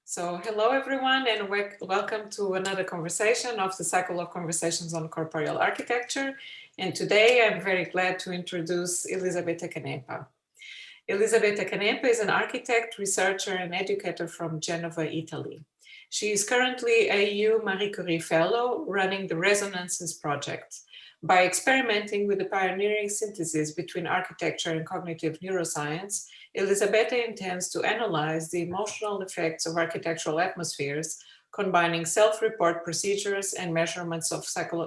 So hello everyone, and welcome to another conversation of the cycle of conversations on corporeal architecture. And today I'm very glad to introduce Elisabetta Canepa. Elisabetta Canepa is an architect, researcher, and educator from Genova, Italy. She is currently a EU Marie Curie Fellow running the Resonances project. By experimenting with the pioneering synthesis between architecture and cognitive neuroscience, Elisabetta intends to analyze the emotional effects of architectural atmospheres, combining self-report procedures and measurements of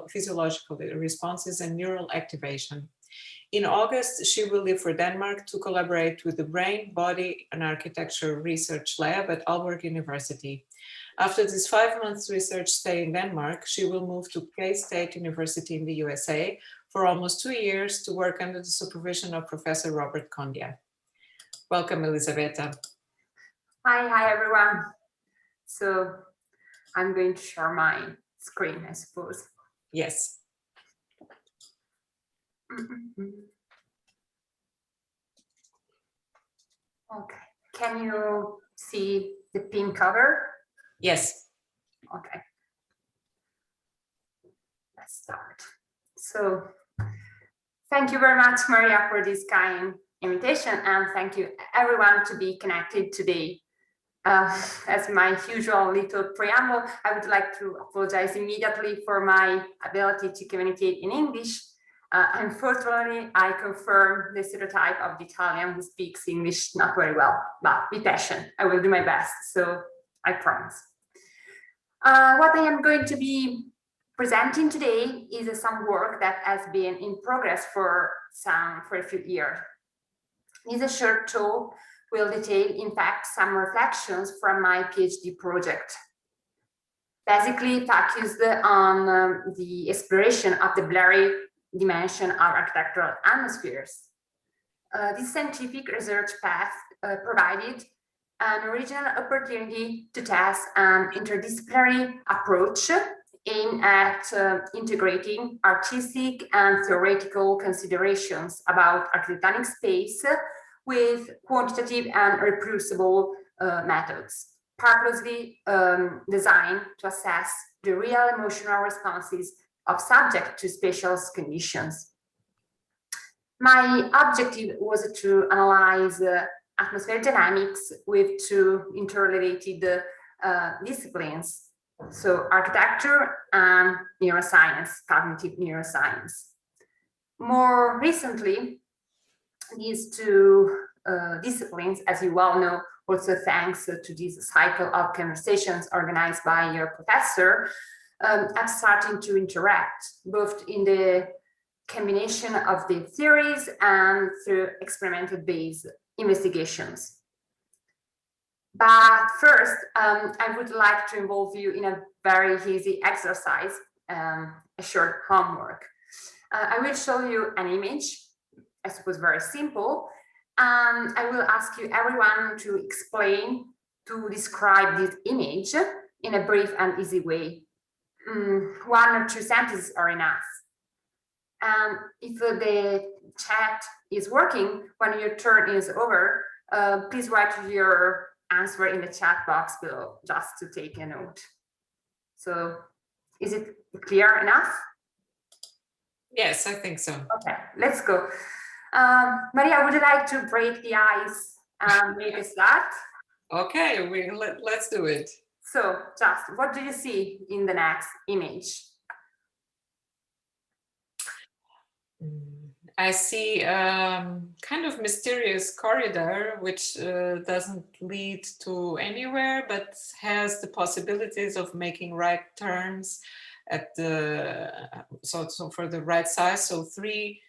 physiological responses and neural activation. In August, she will leave for Denmark to collaborate with the Brain, Body and Architecture Research Lab at Aalborg University. After this 5 months research stay in Denmark, she will move to K-State University in the USA for almost 2 years to work under the supervision of Professor Robert Condia. Welcome, Elisabetta. Hi everyone. So I'm going to share my screen, I suppose. Yes. Okay. Can you see the pin cover? Yes. Okay. Let's start. So thank you very much, Maria, for this kind invitation, and thank you everyone to be connected today. As my usual little preamble, I would like to apologize immediately for my ability to communicate in English. Unfortunately, I confirm the stereotype of the Italian who speaks English not very well, but be patient, I will do my best, so I promise. What I am going to be presenting today is some work that has been in progress for a few years. This short talk will detail, in fact, some reflections from my PhD project. Basically focused on the exploration of the blurry dimension of architectural atmospheres. This scientific research path provided an original opportunity to test an interdisciplinary approach aimed at integrating artistic and theoretical considerations about architectonic space with quantitative and reproducible methods, purposely designed to assess the real emotional responses of subject to spatial conditions. My objective was to analyze atmospheric dynamics with two interrelated disciplines, so architecture and neuroscience, cognitive neuroscience. More recently, these two disciplines, as you well know, also thanks to this cycle of conversations organized by your professor, are starting to interact, both in the combination of the theories and through experimental-based investigations. But first, I would like to involve you in a very easy exercise, a short homework. I will show you an image, I suppose very simple, and I will ask you everyone to explain, to describe this image in a brief and easy way. 1 or 2 sentences are enough. And if the chat is working, when your turn is over, please write your answer in the chat box below, just to take a note. So is it clear enough? Yes, I think so. Okay, let's go. Maria, would you like to break the ice and make a start? Okay, let's do it. So just what do you see in the next image? I see kind of mysterious corridor, which doesn't lead to anywhere, but has the possibilities of making right turns at the so for the right size. So three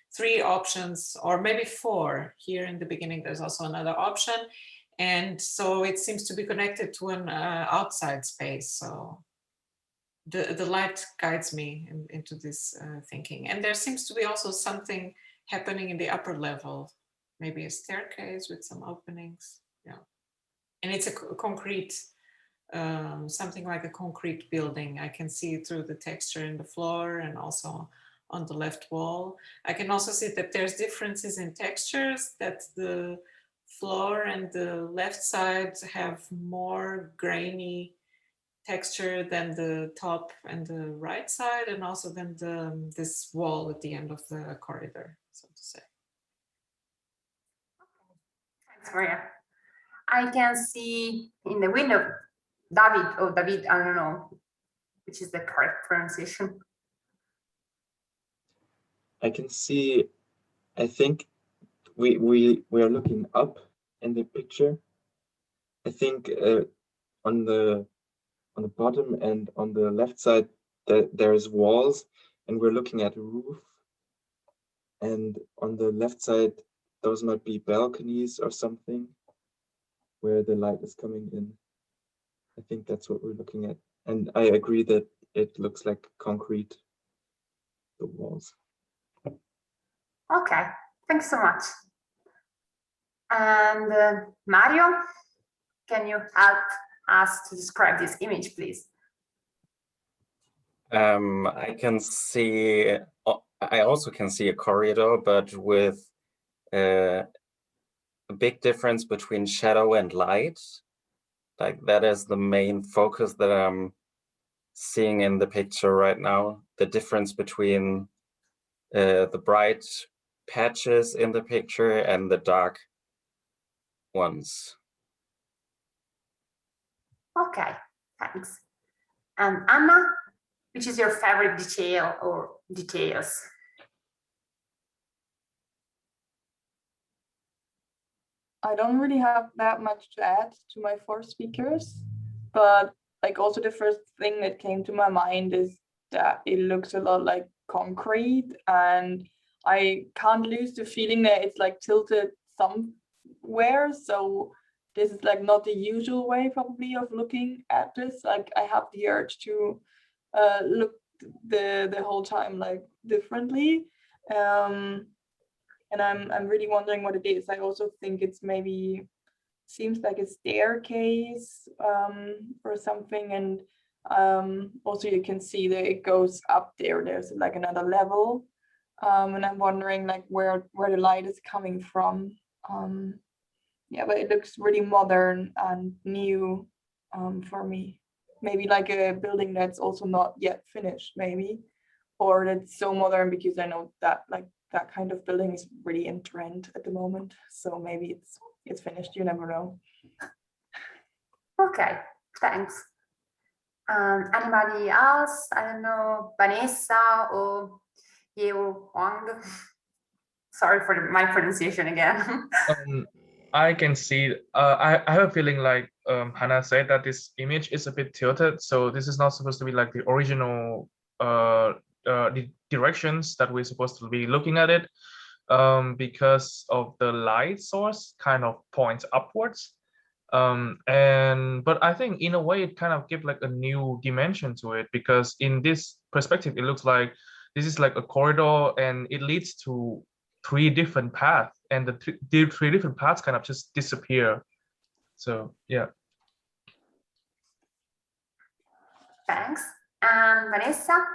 options, or maybe 4. Here in the beginning, there's also another option, and so it seems to be connected to an outside space. So the light guides me into this thinking, and there seems to be also something happening in the upper level, maybe a staircase with some openings. Yeah, and it's a concrete, something like a concrete building. I can see through the texture in the floor and also on the left wall. I can also see that there's differences in textures, that the floor and the left side have more grainy texture than the top and the right side, and also than this wall at the end of the corridor, so to say. Thanks, Maria. I can see in the window David, I don't know which is the correct pronunciation. I can see, I think we are looking up in the picture. I think on the bottom and on the left side there's walls, and we're looking at a roof. And on the left side, those might be balconies or something where the light is coming in. I think that's what we're looking at. And I agree that it looks like concrete, the walls. Okay, thanks so much. And Mario, can you help us to describe this image, please? I can see, I also can see a corridor, but with a big difference between shadow and light. Like that is the main focus that I'm seeing in the picture right now. The difference between the bright patches in the picture and the dark ones. Okay, thanks. And Anna, which is your favorite detail or details? I don't really have that much to add to my four speakers, but like also the first thing that came to my mind is that it looks a lot like concrete, and I can't lose the feeling that it's like tilted somewhere. So this is like not the usual way probably of looking at this. Like I have the urge to look the whole time like differently. And I'm really wondering what it is. I also think it's maybe seems like a staircase or something. And also you can see that it goes up there. There's like another level. And I'm wondering like where the light is coming from. Yeah, but it looks really modern and new for me. Maybe like a building that's also not yet finished, maybe. Or that's so modern because I know that like that kind of building is really in trend at the moment. So maybe it's finished, you never know. Okay, thanks. Anybody else? I don't know, Vanessa or Yeo Huang? Sorry for my pronunciation again. I can see, I have a feeling like Hannah said that this image is a bit tilted. So this is not supposed to be like the original the directions that we're supposed to be looking at it, because of the light source kind of points upwards. But I think in a way it kind of gives like a new dimension to it, because in this perspective it looks like this is like a corridor and it leads to three different paths, and the three different paths kind of just disappear. So yeah. Thanks. And Vanessa?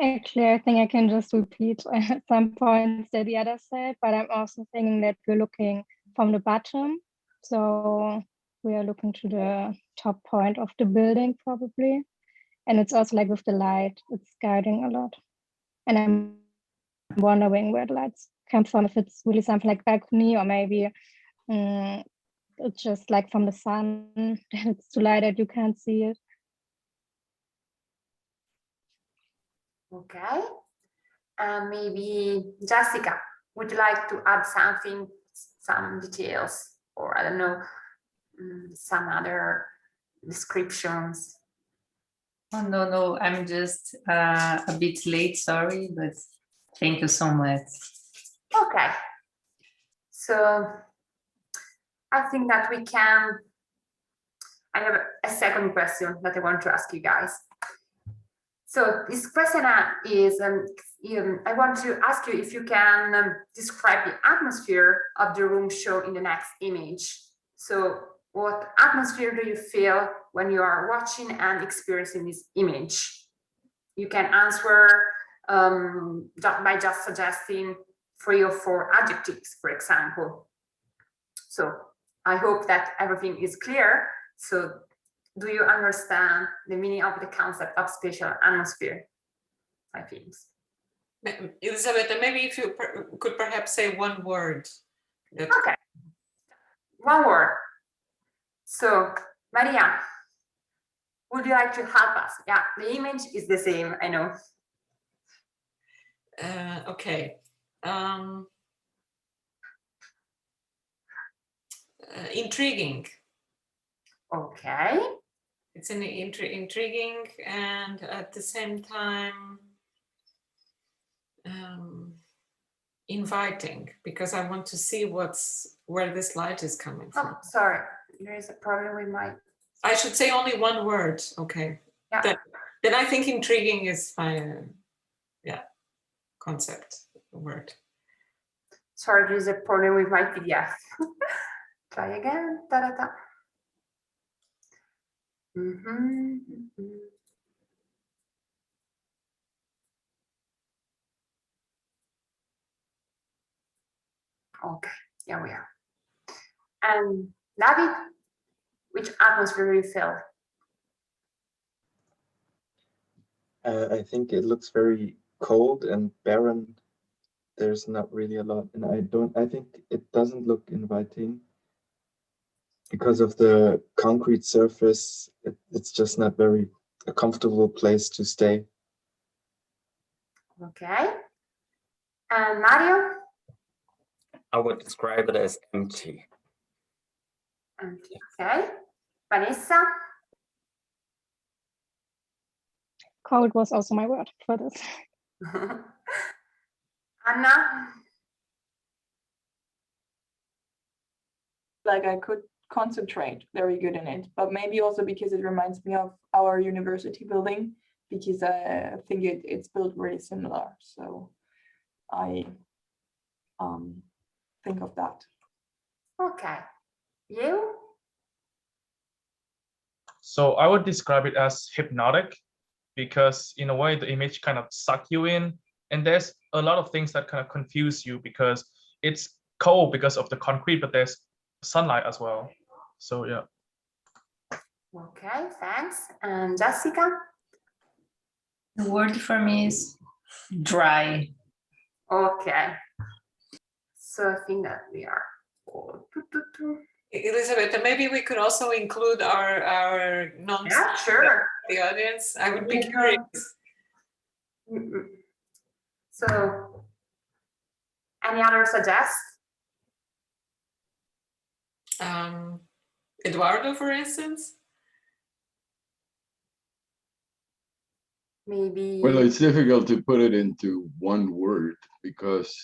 Actually, I think I can just repeat some points that the other said, but I'm also thinking that we're looking from the bottom. So we are looking to the top point of the building probably. And it's also like with the light, it's guiding a lot. And I'm wondering where the lights come from, if it's really something like balcony, or maybe it's just like from the sun, that it's too light that you can't see it. Okay. Maybe Jessica, would you like to add something, some details, or I don't know, some other descriptions? Oh, no, I'm just a bit late, sorry, but thank you so much. Okay. So I think that we can, I have a second question that I want to ask you guys. So this question is, I want to ask you if you can describe the atmosphere of the room shown in the next image. So what atmosphere do you feel when you are watching and experiencing this image? You can answer by just suggesting 3 or 4 adjectives, for example. So I hope that everything is clear. So do you understand the meaning of the concept of spatial atmosphere? I think. Elisabetta, maybe if you could perhaps say one word. Okay, one word. So Maria, would you like to help us? Yeah, the image is the same, I know. Okay. Intriguing. Okay. It's an intriguing and at the same time inviting, because I want to see where this light is coming from. Oh, sorry, there is a problem with my. I should say only one word. Okay. Yeah. Then I think intriguing is my concept word. Sorry, there is a problem with my PDF. Try again. Da, da, da. Okay, here we are. And David, which atmosphere do you feel? I think it looks very cold and barren. There's not really a lot, and I think it doesn't look inviting because of the concrete surface. It's just not very a comfortable place to stay. Okay. And Mario? I would describe it as empty. Empty. Okay. Vanessa? Cold was also my word for this. Anna? Like I could concentrate very good in it, but maybe also because it reminds me of our university building, because I think it's built really similar. So I think of that. Okay. You? So I would describe it as hypnotic, because in a way the image kind of suck you in, and there's a lot of things that kind of confuse you because it's cold because of the concrete, but there's sunlight as well. So yeah. Okay, thanks. And Jessica? The word for me is dry. Okay. So I think that we are all. Elisabetta, maybe we could also include our non Yeah, sure. the audience. I would be curious. So, any other suggest? Eduardo, for instance. Maybe. Well, it's difficult to put it into one word because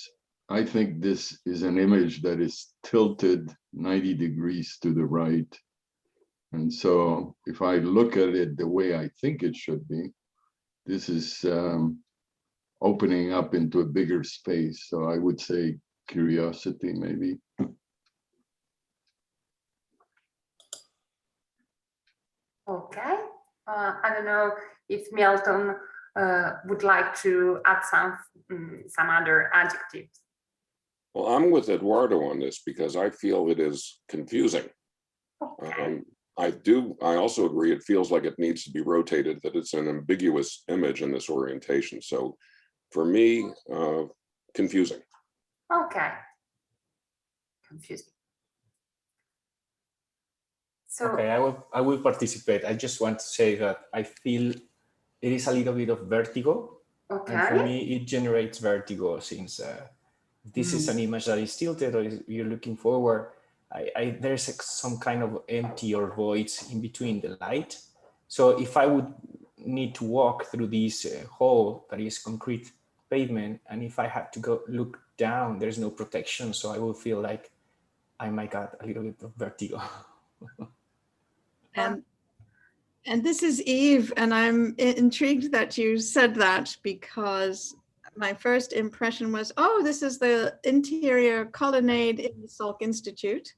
I think this is an image that is tilted 90 degrees to the right. And so if I look at it the way I think it should be, this is opening up into a bigger space. So I would say curiosity, maybe. Okay. I don't know if Milton would like to add some other adjectives. Well, I'm with Eduardo on this because I feel it is confusing. Okay. I also agree it feels like it needs to be rotated, that it's an ambiguous image in this orientation. So for me, confusing. Okay. Confusing. So, okay, I will participate. I just want to say that I feel it is a little bit of vertigo. okay. And for me, it generates vertigo since this is an image that is tilted, or you're looking forward. There's some kind of empty or voids in between the light. So if I would need to walk through this hole that is concrete pavement, and if I had to go look down, there's no protection. So I will feel like I might get a little bit of vertigo. And this is Eve, and I'm intrigued that you said that, because my first impression was, oh, this is the interior colonnade in the Salk Institute,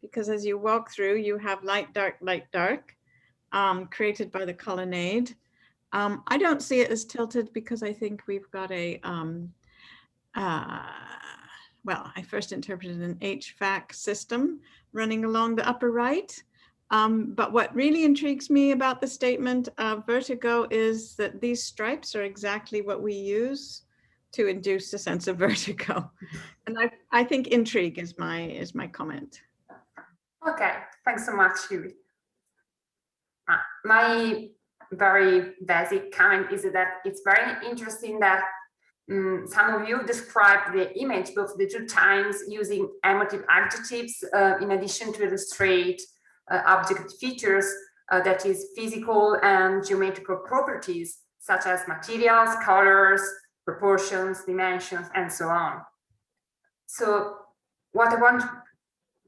because as you walk through, you have light, dark, created by the colonnade. I don't see it as tilted because I think we've got a well, I first interpreted an HVAC system running along the upper right. But what really intrigues me about the statement of vertigo is that these stripes are exactly what we use to induce a sense of vertigo. And I think intrigue is my comment. Okay, thanks so much, Yuri. My very basic comment is that it's very interesting that some of you described the image both the two times using emotive adjectives in addition to illustrate object features, that is physical and geometrical properties such as materials, colors, proportions, dimensions, and so on. So what I want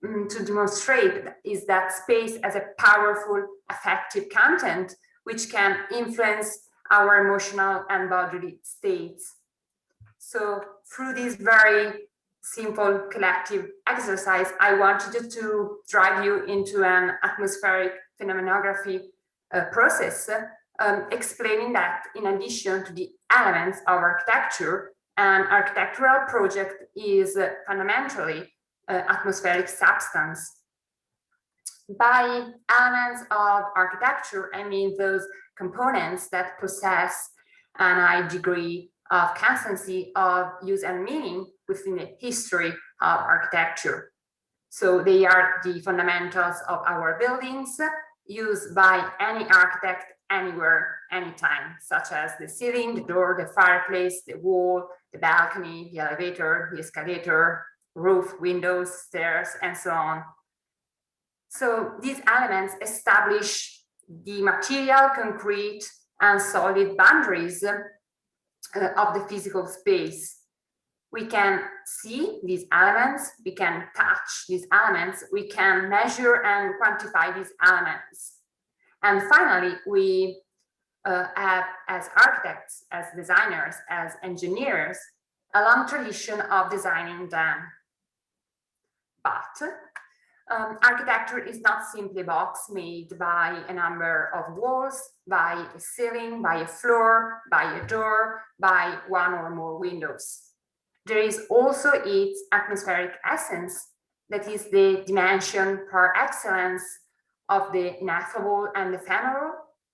to demonstrate is that space as a powerful affective content which can influence our emotional and bodily states. So through this very simple collective exercise, I wanted to drive you into an atmospheric phenomenography process, explaining that in addition to the elements of architecture, an architectural project is fundamentally atmospheric substance. By elements of architecture, I mean those components that possess an high degree of constancy of use and meaning within the history of architecture. So they are the fundamentals of our buildings used by any architect anywhere, anytime, such as the ceiling, the door, the fireplace, the wall, the balcony, the elevator, the escalator, roof, windows, stairs, and so on. So these elements establish the material, concrete, and solid boundaries of the physical space. We can see these elements, we can touch these elements, we can measure and quantify these elements. And finally, we have, as architects, as designers, as engineers, a long tradition of designing them. But architecture is not simply a box made by a number of walls, by a ceiling, by a floor, by a door, by one or more windows. There is also its atmospheric essence, that is the dimension par excellence of the ineffable and ephemeral,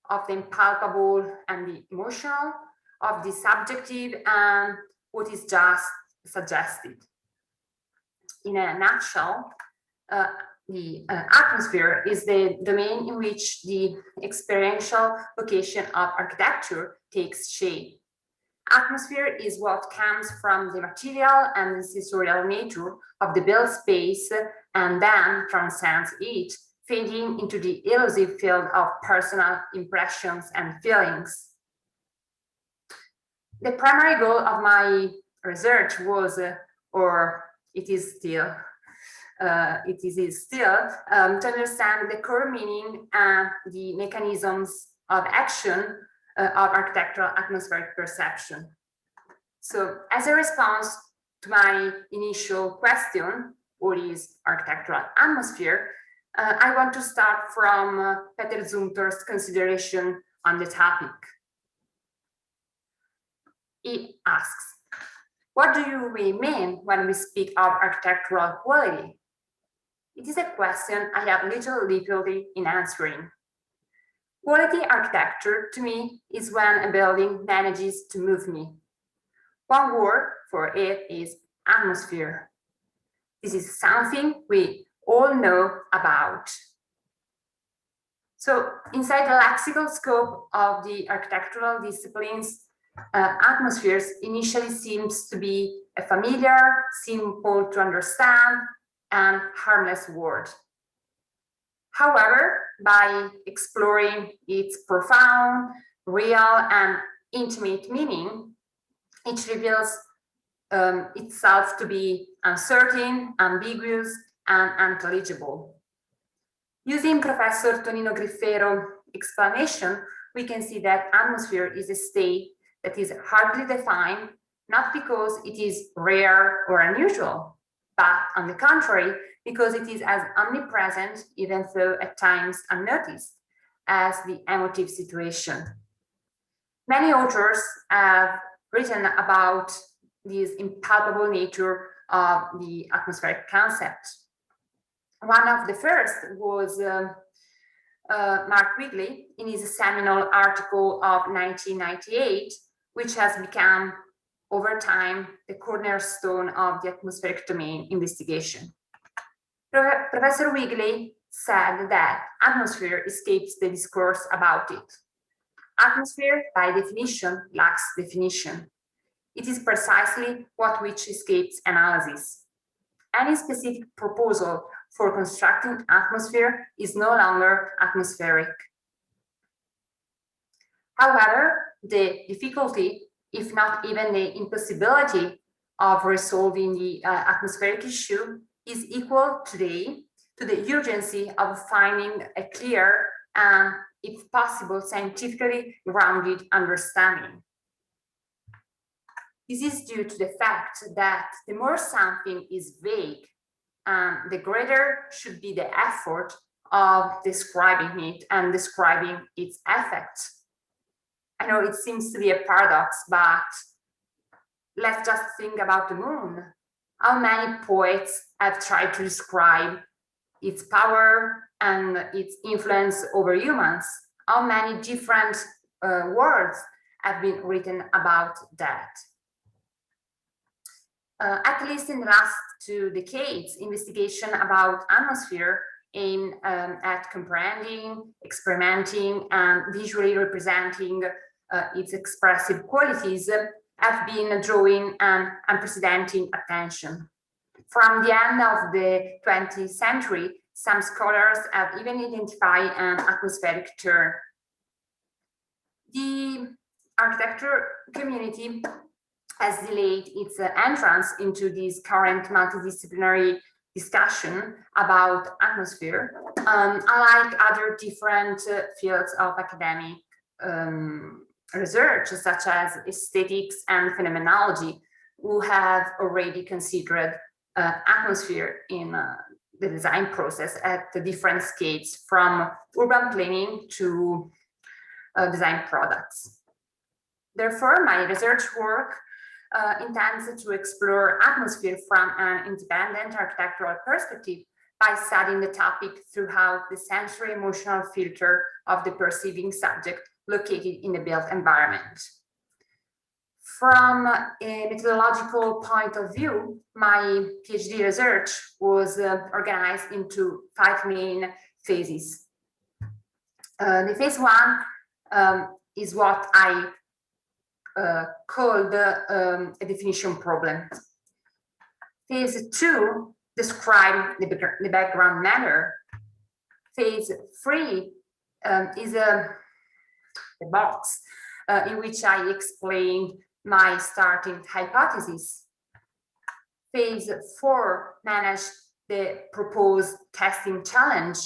of the impalpable and the emotional, of the subjective and what is just suggested. In a nutshell, the atmosphere is the domain in which the experiential vocation of architecture takes shape. Atmosphere is what comes from the material and the sensorial nature of the built space and then transcends it, fading into the elusive field of personal impressions and feelings. The primary goal of my research was, or it is still, to understand the core meaning and the mechanisms of action of architectural atmospheric perception. So as a response to my initial question, what is architectural atmosphere? I want to start from Peter Zumthor's consideration on the topic. He asks, what do we mean when we speak of architectural quality? It is a question I have little difficulty in answering. Quality architecture, to me, is when a building manages to move me. One word for it is atmosphere. This is something we all know about. So inside the lexical scope of the architectural disciplines, atmospheres initially seems to be a familiar, simple to understand, and harmless word. However, by exploring its profound, real, and intimate meaning, it reveals itself to be uncertain, ambiguous, and unintelligible. Using Professor Tonino Griffero explanation, we can see that atmosphere is a state that is hardly defined, not because it is rare or unusual, but on the contrary, because it is as omnipresent, even though at times unnoticed, as the emotive situation. Many authors have written about this impalpable nature of the atmospheric concept. One of the first was Mark Wigley in his seminal article of 1998, which has become over time the cornerstone of the atmospheric domain investigation. Professor Wigley said that atmosphere escapes the discourse about it. Atmosphere, by definition, lacks definition. It is precisely what which escapes analysis. Any specific proposal for constructing atmosphere is no longer atmospheric. However, the difficulty, if not even the impossibility of resolving the atmospheric issue is equal today to the urgency of finding a clear and, if possible, scientifically grounded understanding. This is due to the fact that the more something is vague, the greater should be the effort of describing it and describing its effects. I know it seems to be a paradox, but let's just think about the moon. How many poets have tried to describe its power and its influence over humans? How many different words have been written about that? At least in the last 2 decades, investigation about atmosphere aimed at comprehending, experimenting, and visually representing its expressive qualities have been drawing an unprecedented attention. From the end of the 20th century, some scholars have even identified an atmospheric term. The architecture community has delayed its entrance into this current multidisciplinary discussion about atmosphere, unlike other different fields of academic research, such as aesthetics and phenomenology, who have already considered atmosphere in the design process at the different scales, from urban planning to design products. Therefore, my research work intends to explore atmosphere from an independent architectural perspective by studying the topic throughout the sensory emotional filter of the perceiving subject located in the built environment. From a methodological point of view, my PhD research was organized into 5 main phases. The phase 1 is what I called a definition problem. Phase 2 describes the background matter. Phase 3 is a box in which I explained my starting hypothesis. Phase 4 managed the proposed testing challenge,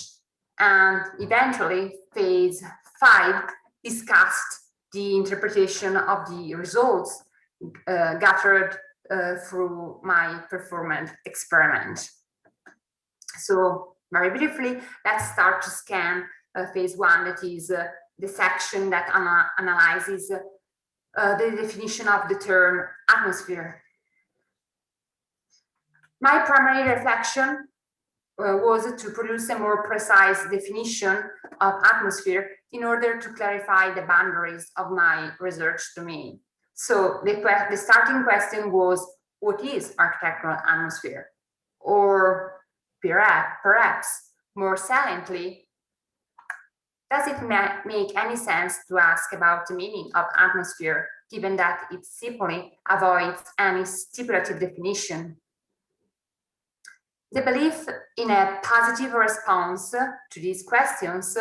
and eventually phase 5 discussed the interpretation of the results gathered through my performance experiment. So very briefly, let's start to scan phase 1, that is the section that analyzes the definition of the term atmosphere. My primary reflection was to produce a more precise definition of atmosphere in order to clarify the boundaries of my research domain. So the starting question was, what is architectural atmosphere? Or perhaps more saliently, does it make any sense to ask about the meaning of atmosphere, given that it simply avoids any stipulative definition? The belief in a positive response to these questions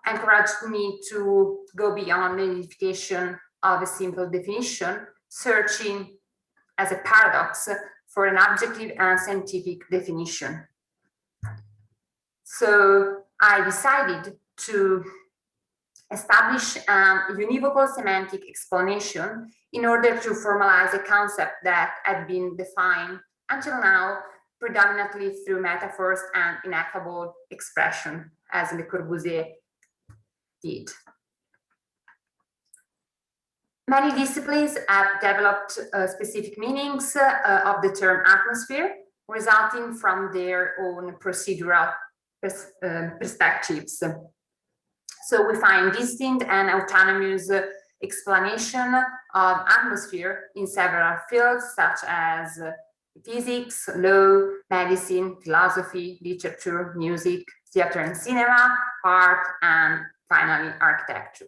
encouraged me to go beyond the identification of a simple definition, searching as a paradox for an objective and scientific definition. So I decided to establish a univocal semantic explanation in order to formalize a concept that had been defined until now predominantly through metaphors and ineffable expression, as Le Corbusier did. Many disciplines have developed specific meanings of the term atmosphere, resulting from their own procedural perspectives. So we find distinct and autonomous explanation of atmosphere in several fields such as physics, law, medicine, philosophy, literature, music, theater and cinema, art, and finally architecture.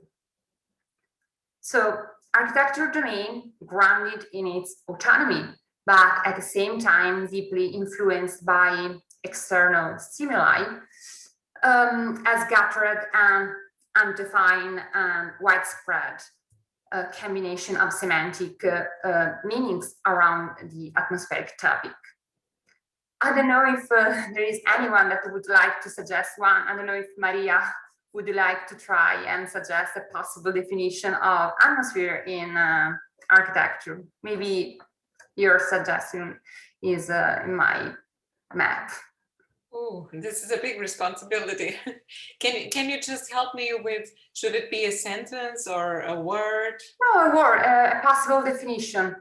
So architecture domain grounded in its autonomy, but at the same time deeply influenced by external stimuli, has gathered an undefined and widespread combination of semantic meanings around the atmospheric topic. I don't know if there is anyone that would like to suggest one. I don't know if Maria would like to try and suggest a possible definition of atmosphere in architecture. Maybe your suggestion is in my map. Oh, this is a big responsibility. Can you just help me with, should it be a sentence or a word? No, a word, a possible definition.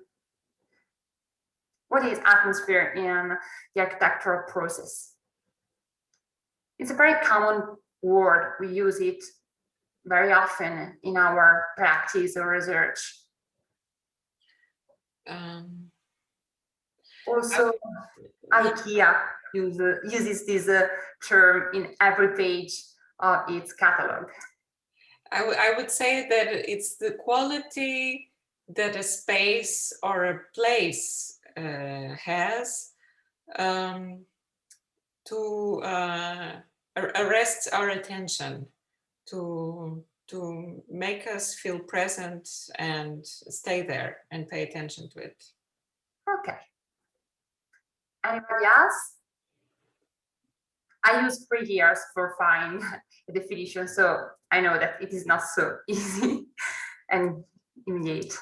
What is atmosphere in the architectural process? It's a very common word. We use it very often in our practice or research. Also, IKEA uses this term in every page of its catalog. I would say that it's the quality that a space or a place has to arrest our attention, to make us feel present and stay there and pay attention to it. Okay. Anybody else? I use 3 years for finding a definition, so I know that it is not so easy and immediate.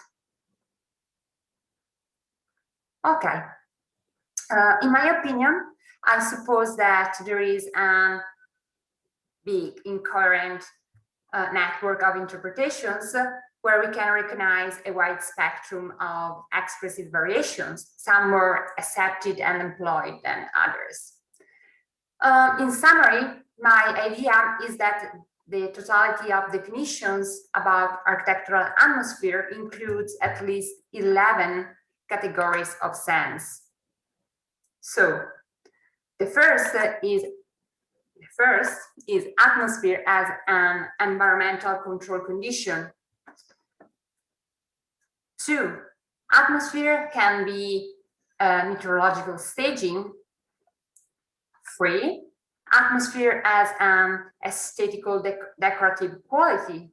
Okay. In my opinion, I suppose that there is a big incoherent network of interpretations where we can recognize a wide spectrum of expressive variations, some more accepted and employed than others. In summary, my idea is that the totality of definitions about architectural atmosphere includes at least 11 categories of sense. So the first is atmosphere as an environmental control condition. 2, atmosphere can be meteorological staging. 3, atmosphere as an aesthetical decorative quality.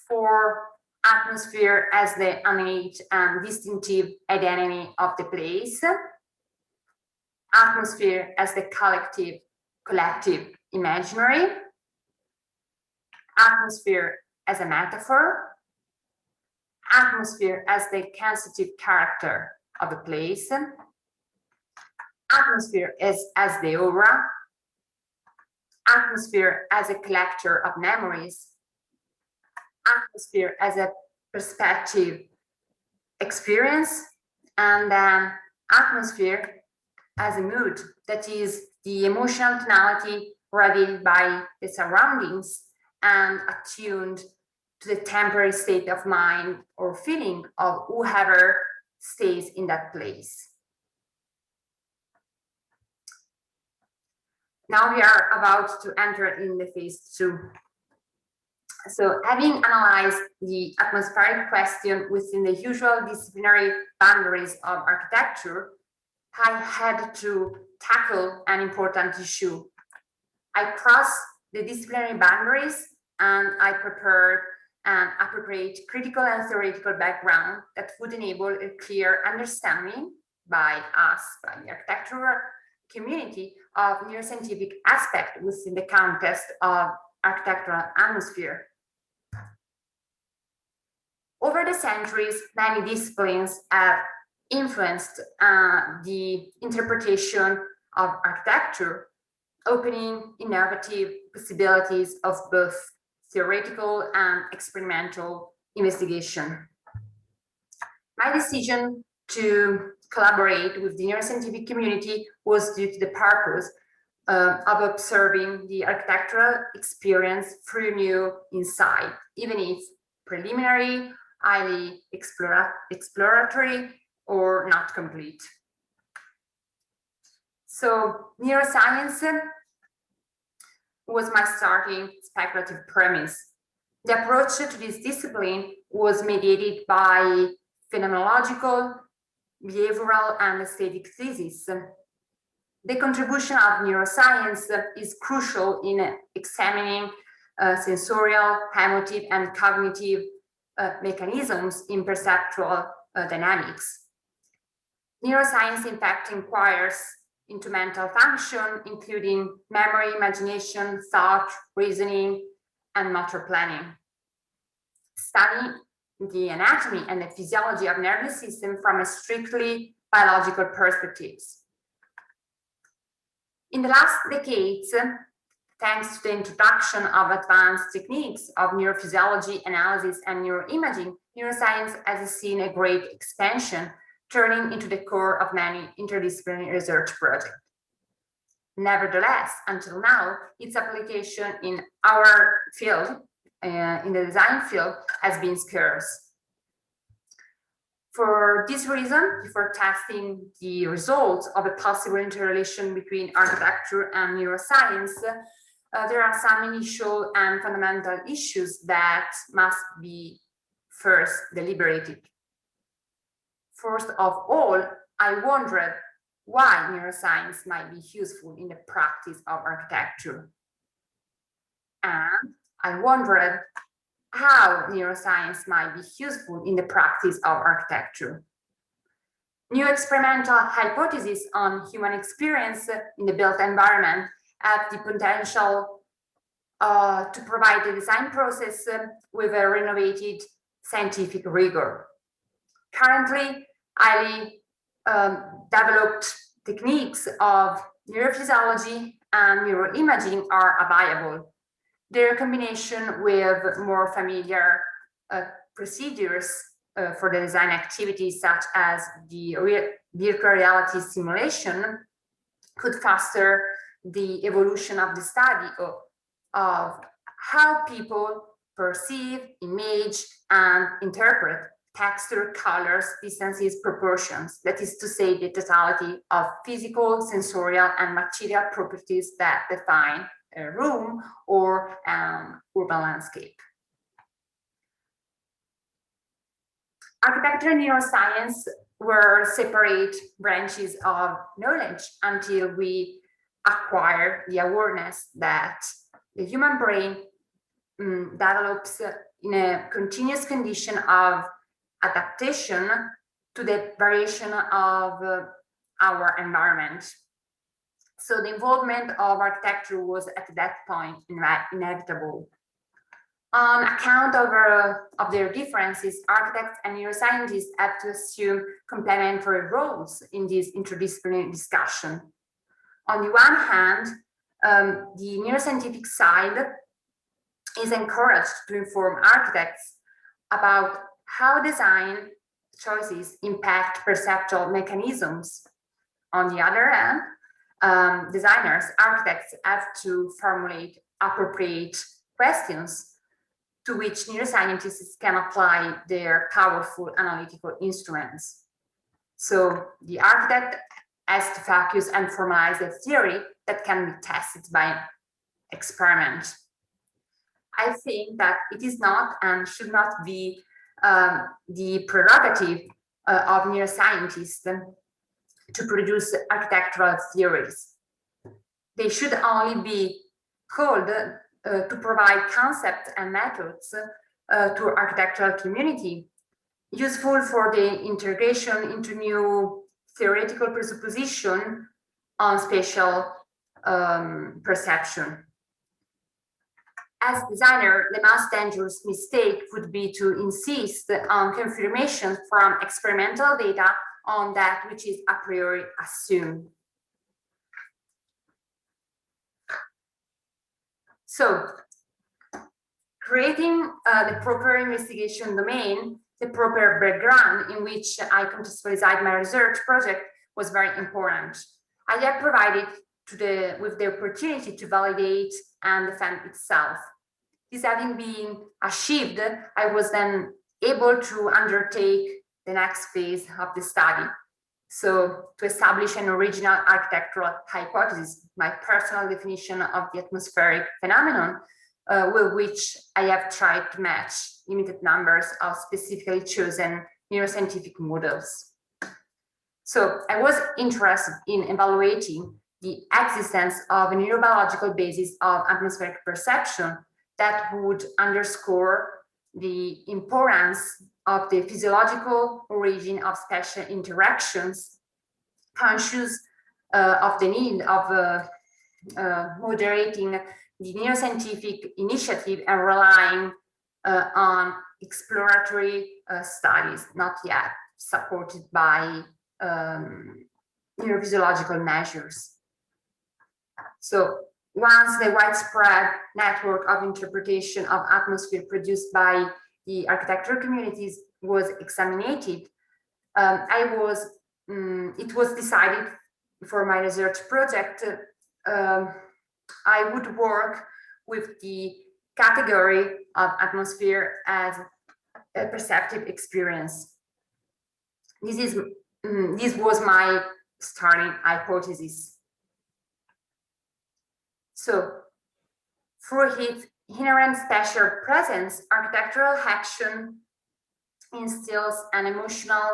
4, atmosphere as the innate and distinctive identity of the place. Atmosphere as the collective imaginary. Atmosphere as a metaphor. Atmosphere as the constitutive character of a place. Atmosphere as the aura. Atmosphere as a collector of memories. Atmosphere as a perspective experience, and then atmosphere as a mood, that is the emotional tonality radiated by the surroundings and attuned to the temporary state of mind or feeling of whoever stays in that place. Now we are about to enter in the phase 2. So having analyzed the atmospheric question within the usual disciplinary boundaries of architecture, I had to tackle an important issue. I crossed the disciplinary boundaries and I prepared an appropriate critical and theoretical background that would enable a clear understanding by us, by the architectural community, of neuroscientific aspect within the context of architectural atmosphere. Over the centuries, many disciplines have influenced the interpretation of architecture, opening innovative possibilities of both theoretical and experimental investigation. My decision to collaborate with the neuroscientific community was due to the purpose of observing the architectural experience through new insight, even if preliminary, highly exploratory, or not complete. So neuroscience was my starting speculative premise. The approach to this discipline was mediated by phenomenological, behavioral, and aesthetic theses. The contribution of neuroscience is crucial in examining sensorial, emotive, and cognitive mechanisms in perceptual dynamics. Neuroscience, in fact, inquires into mental function, including memory, imagination, thought, reasoning, and motor planning. Studying the anatomy and the physiology of nervous system from a strictly biological perspectives. In the last decades, thanks to the introduction of advanced techniques of neurophysiology analysis and neuroimaging, neuroscience has seen a great expansion, turning into the core of many interdisciplinary research projects. Nevertheless, until now, its application in our field, in the design field, has been scarce. For this reason, before testing the results of a possible interrelation between architecture and neuroscience, there are some initial and fundamental issues that must be first deliberated. First of all, I wondered why neuroscience might be useful in the practice of architecture. And I wondered how neuroscience might be useful in the practice of architecture. New experimental hypotheses on human experience in the built environment have the potential to provide the design process with a renovated scientific rigor. Currently, highly developed techniques of neurophysiology and neuroimaging are available. Their combination with more familiar procedures for the design activities, such as the virtual reality simulation, could foster the evolution of the study of how people perceive, image, and interpret texture, colors, distances, proportions. That is to say, the totality of physical, sensorial, and material properties that define a room or urban landscape. Architecture and neuroscience were separate branches of knowledge until we acquire the awareness that the human brain develops in a continuous condition of adaptation to the variation of our environment. So the involvement of architecture was at that point inevitable. On account of their differences, architects and neuroscientists have to assume complementary roles in this interdisciplinary discussion. On the one hand, the neuroscientific side is encouraged to inform architects about how design choices impact perceptual mechanisms. On the other hand, designers, architects have to formulate appropriate questions to which neuroscientists can apply their powerful analytical instruments. So the architect has to focus and formalize a theory that can be tested by experiment. I think that it is not and should not be the prerogative of neuroscientists to produce architectural theories. They should only be called to provide concepts and methods to architectural community, useful for the integration into new theoretical presupposition on spatial perception. As designer, the most dangerous mistake would be to insist on confirmation from experimental data on that which is a priori assumed. So, creating the proper investigation domain, the proper background in which I contextualize my research project was very important. I have provided with the opportunity to validate and defend itself. This having been achieved, I was then able to undertake the next phase of the study. So to establish an original architectural hypothesis, my personal definition of the atmospheric phenomenon, with which I have tried to match limited numbers of specifically chosen neuroscientific models. So I was interested in evaluating the existence of a neurobiological basis of atmospheric perception that would underscore the importance of the physiological origin of spatial interactions, conscious of the need of moderating the neuroscientific initiative and relying on exploratory studies, not yet supported by neurophysiological measures. So once the widespread network of interpretation of atmosphere produced by the architectural communities was examined, it was decided for my research project I would work with the category of atmosphere as a perceptive experience. This was my starting hypothesis. So, through its inherent spatial presence, architectural action instills an emotional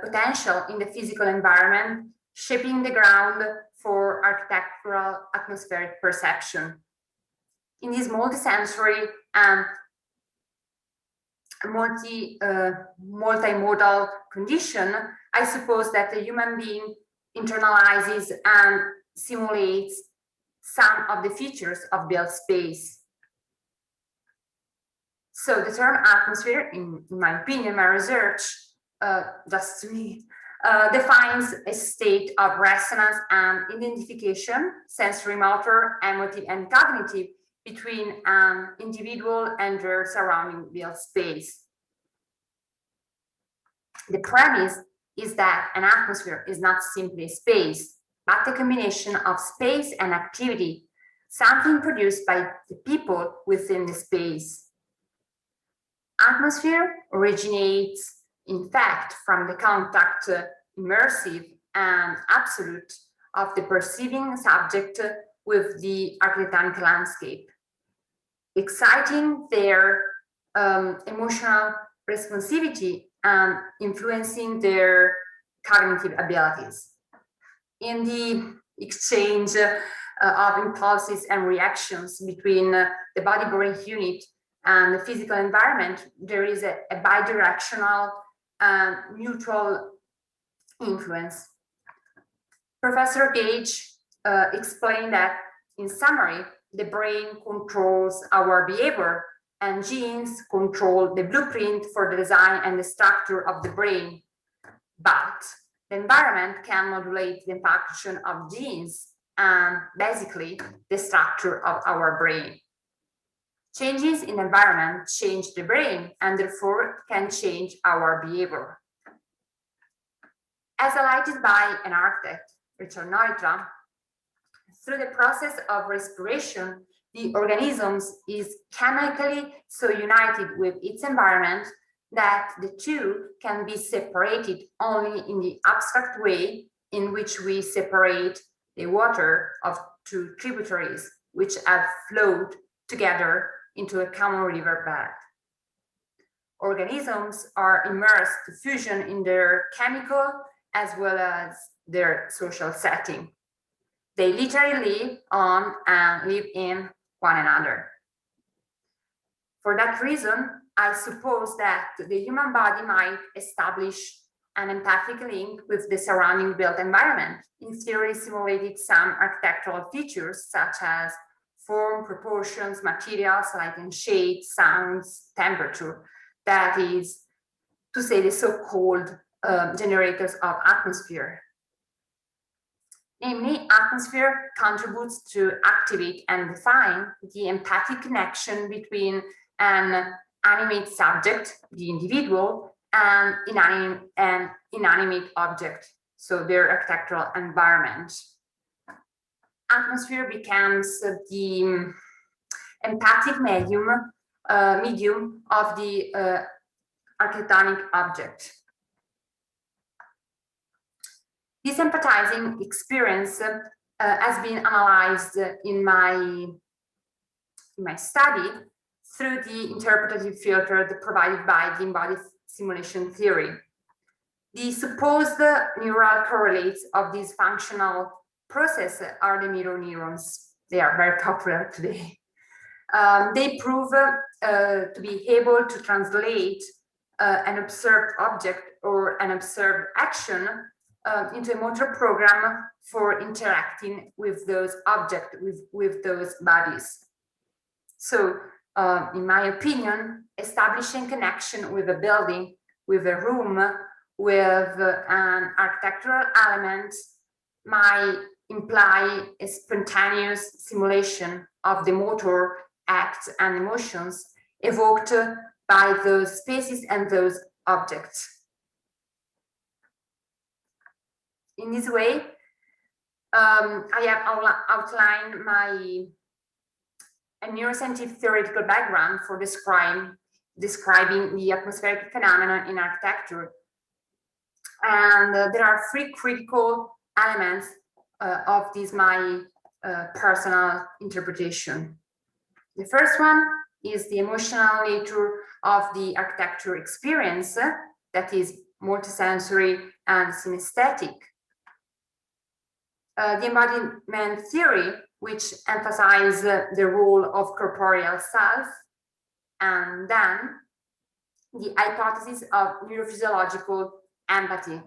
potential in the physical environment, shaping the ground for architectural atmospheric perception. In this multisensory and multimodal condition, I suppose that the human being internalizes and simulates some of the features of built space. So the term atmosphere, in my opinion, my research, just to me, defines a state of resonance and identification, sensory motor, emotive, and cognitive, between an individual and their surrounding built space. The premise is that an atmosphere is not simply space, but a combination of space and activity, something produced by the people within the space. Atmosphere originates, in fact, from the contact, immersive and absolute, of the perceiving subject with the architectonic landscape, exciting their emotional responsivity and influencing their cognitive abilities. In the exchange of impulses and reactions between the body-brain unit and the physical environment, there is a bidirectional and mutual influence. Professor Gage explained that, in summary, the brain controls our behavior and genes control the blueprint for the design and the structure of the brain. But the environment can modulate the function of genes and basically the structure of our brain. Changes in the environment change the brain and therefore can change our behavior. As highlighted by an architect, Richard Neutra, through the process of respiration, the organism is chemically so united with its environment that the two can be separated only in the abstract way in which we separate the water of two tributaries which have flowed together into a common river bed. Organisms are immersed to fusion in their chemical as well as their social setting. They literally live on and live in one another. For that reason, I suppose that the human body might establish an empathic link with the surrounding built environment. In theory, simulated some architectural features such as form, proportions, materials, light and shade, sounds, temperature. That is to say, the so-called generators of atmosphere. Namely, atmosphere contributes to activate and define the empathic connection between an animate subject, the individual, and inanimate object, so their architectural environment. Atmosphere becomes the empathic medium of the architectonic object. This empathizing experience has been analyzed in my study through the interpretative filter provided by the embodied simulation theory. The supposed neural correlates of this functional process are the mirror neurons. They are very popular today. They prove to be able to translate an observed object or an observed action into a motor program for interacting with those objects, with those bodies. So, in my opinion, establishing connection with a building, with a room, with an architectural element might imply a spontaneous simulation of the motor acts and emotions evoked by those spaces and those objects. In this way, I have outlined a neuroscientific theoretical background for describing the atmospheric phenomenon in architecture. And there are three critical elements of this my personal interpretation. The first one is the emotional nature of the architecture experience, that is multisensory and synesthetic. The embodiment theory, which emphasizes the role of corporeal self, and then the hypothesis of neurophysiological empathy.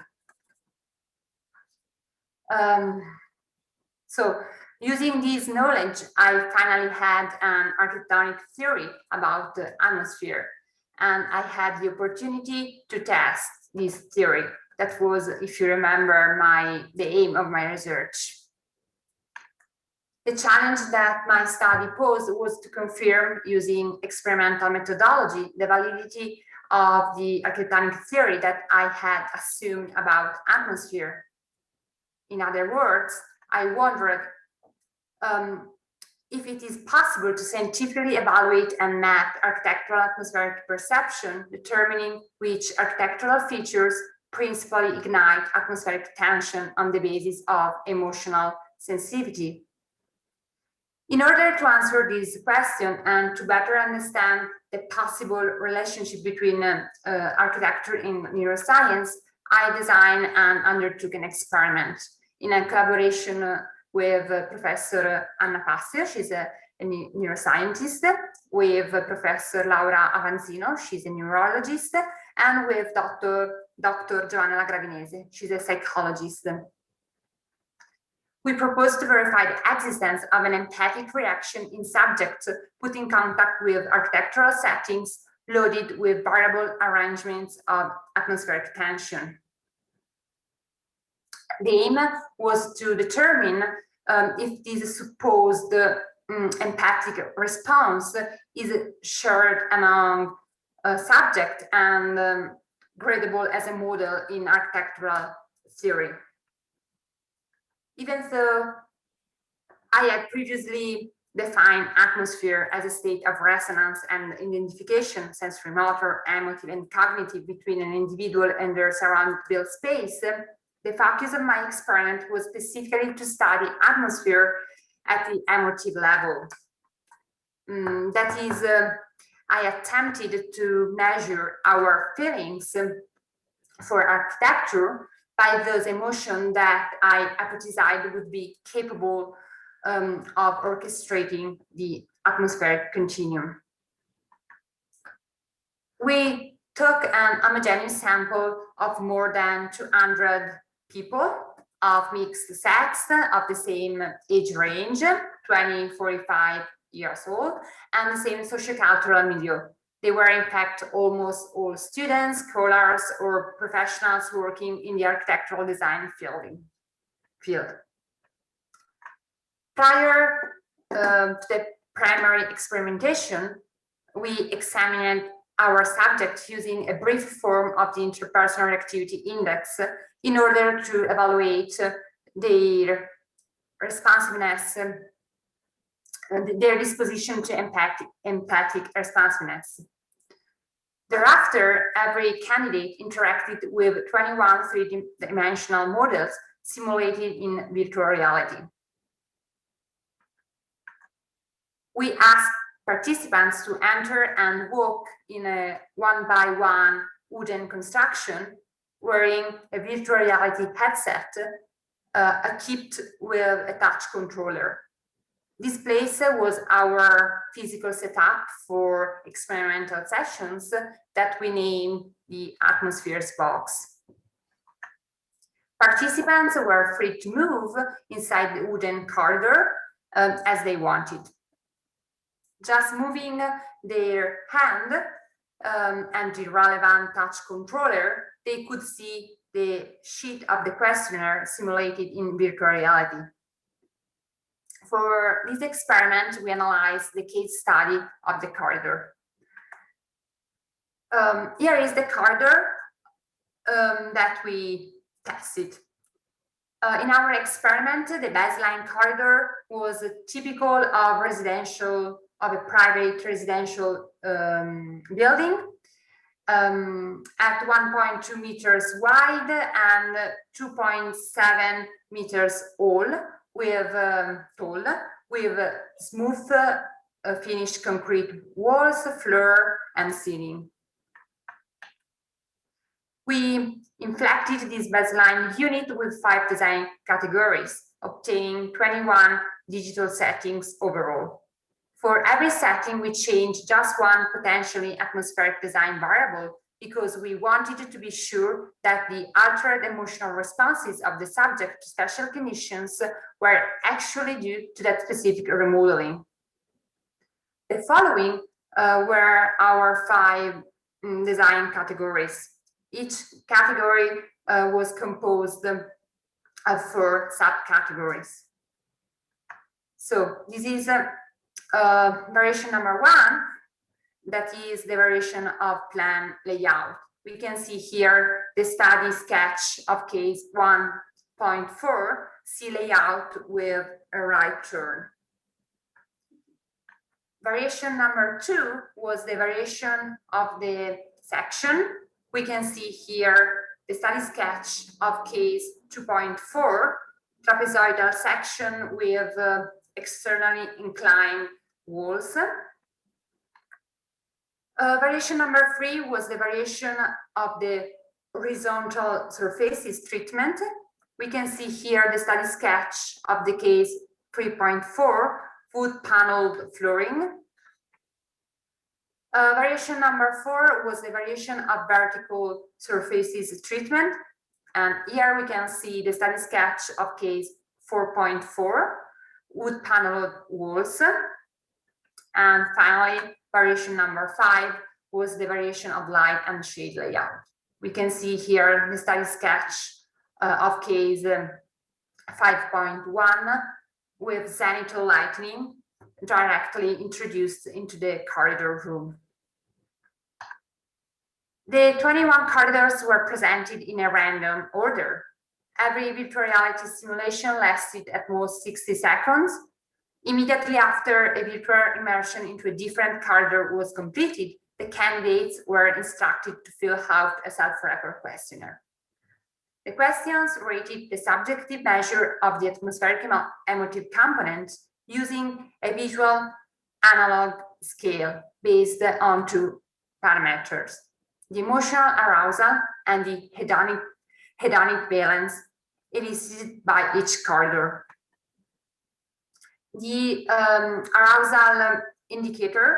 So, using this knowledge, I finally had an architectonic theory about the atmosphere, and I had the opportunity to test this theory. That was, if you remember, the aim of my research. The challenge that my study posed was to confirm, using experimental methodology, the validity of the architectonic theory that I had assumed about atmosphere. In other words, I wondered if it is possible to scientifically evaluate and map architectural atmospheric perception, determining which architectural features principally ignite atmospheric tension on the basis of emotional sensitivity. In order to answer this question and to better understand the possible relationship between architecture and neuroscience, I designed and undertook an experiment in a collaboration with Professor Anna Passio, she's a neuroscientist, with Professor Laura Avanzino, she's a neurologist, and with Dr. Giovanna Gravinese, she's a psychologist. We proposed to verify the existence of an empathic reaction in subjects put in contact with architectural settings loaded with variable arrangements of atmospheric tension. The aim was to determine if this supposed empathic response is shared among subject and gradable as a model in architectural theory. Even though I had previously defined atmosphere as a state of resonance and identification, sensory motor, emotive, and cognitive between an individual and their surrounding built space, the focus of my experiment was specifically to study atmosphere at the emotive level. That is, I attempted to measure our feelings for architecture by those emotions that I hypothesized would be capable of orchestrating the atmospheric continuum. We took an homogeneous sample of more than 200 people of mixed sex of the same age range, 20-45 years old, and the same sociocultural milieu. They were in fact almost all students, scholars, or professionals working in the architectural design field. Prior to the primary experimentation, we examined our subjects using a brief form of the interpersonal activity index in order to evaluate their responsiveness and their disposition to empathic responsiveness. Thereafter, every candidate interacted with 21 three-dimensional models simulated in virtual reality. We asked participants to enter and walk in a one-by-one wooden construction wearing a virtual reality headset equipped with a touch controller. This place was our physical setup for experimental sessions that we named the Atmospheres box. Participants were free to move inside the wooden corridor as they wanted. Just moving their hand and the relevant touch controller, they could see the sheet of the questionnaire simulated in virtual reality. For this experiment, we analyzed the case study of the corridor. Here is the corridor that we tested. In our experiment, the baseline corridor was typical of a private residential building at 1.2 meters wide and 2.7 meters tall, with smooth finished concrete walls, floor, and ceiling. We inflected this baseline unit with 5 design categories, obtaining 21 digital settings overall. For every setting, we changed just one potentially atmospheric design variable because we wanted to be sure that the altered emotional responses of the subject to special conditions were actually due to that specific remodeling. The following were our 5 design categories. Each category was composed of 4 subcategories. So this is variation number 1, that is the variation of plan layout. We can see here the study sketch of case 1.4, C layout with a right turn. Variation number 2 was the variation of the section. We can see here the study sketch of case 2.4, trapezoidal section with externally inclined walls. Variation number 3 was the variation of the horizontal surfaces treatment. We can see here the study sketch of the case 3.4, wood paneled flooring. Variation number 4 was the variation of vertical surfaces treatment. And here we can see the study sketch of case 4.4, wood paneled walls. And finally, variation number 5 was the variation of light and shade layout. We can see here the study sketch of case 5.1 with zenithal lighting directly introduced into the corridor room. The 21 corridors were presented in a random order. Every virtual reality simulation lasted at most 60 seconds. Immediately after a virtual immersion into a different corridor was completed, the candidates were instructed to fill out a self-referred questionnaire. The questions rated the subjective measure of the atmospheric emotive component using a visual analog scale based on 2 parameters: the emotional arousal and the hedonic valence elicited by each corridor. The arousal indicator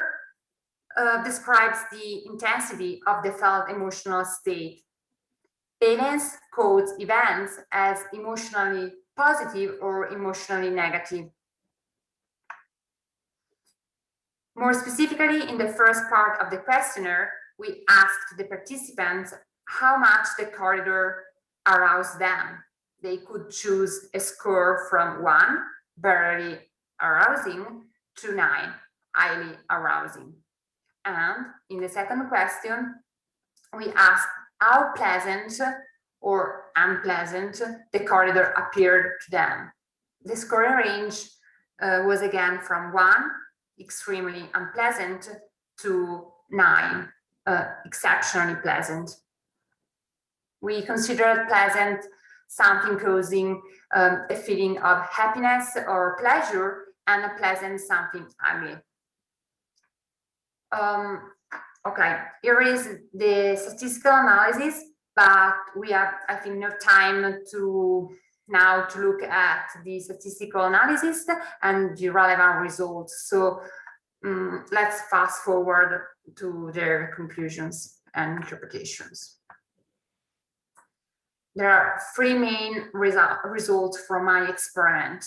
describes the intensity of the felt emotional state. Valence codes events as emotionally positive or emotionally negative. More specifically, in the first part of the questionnaire, we asked the participants how much the corridor aroused them. They could choose a score from 1 barely arousing, to 9, highly arousing. And in the second question, we asked how pleasant or unpleasant the corridor appeared to them. The scoring range was again from 1, extremely unpleasant, to 9, exceptionally pleasant. We considered pleasant something causing a feeling of happiness or pleasure, and a pleasant something ugly. Okay, here is the statistical analysis, but we have, I think, no time to look at the statistical analysis and the relevant results. So let's fast forward to their conclusions and interpretations. There are 3 main results from my experiment.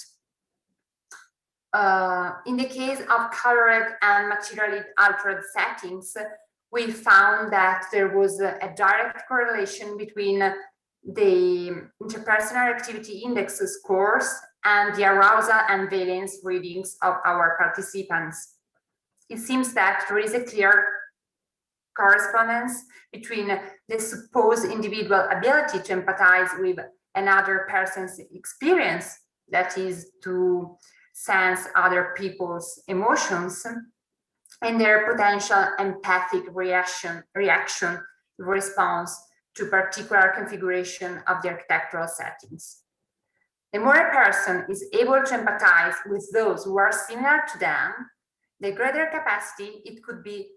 In the case of colored and materially altered settings, we found that there was a direct correlation between the interpersonal activity index scores and the arousal and valence readings of our participants. It seems that there is a clear correspondence between the supposed individual ability to empathize with another person's experience, that is, to sense other people's emotions, and their potential empathic reaction in response to particular configuration of the architectural settings. The more a person is able to empathize with those who are similar to them, the greater capacity it could be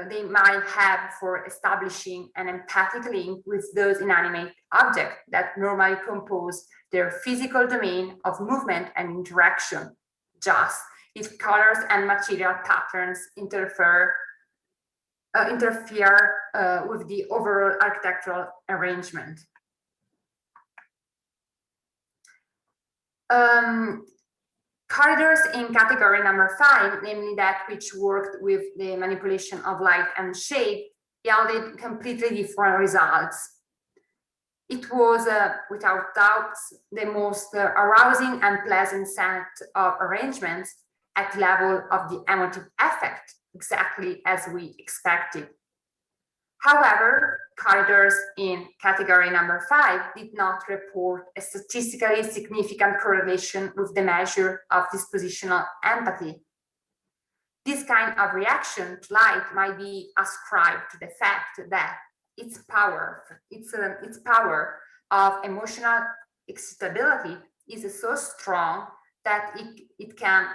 they might have for establishing an empathic link with those inanimate objects that normally compose their physical domain of movement and interaction, just if colors and material patterns interfere with the overall architectural arrangement. Corridors in category number 5, namely that which worked with the manipulation of light and shade, yielded completely different results. It was, without doubt, the most arousing and pleasant set of arrangements at level of the emotive effect, exactly as we expected. However, corridors in category number 5 did not report a statistically significant correlation with the measure of dispositional empathy. This kind of reaction to light might be ascribed to the fact that its power of emotional excitability is so strong that it can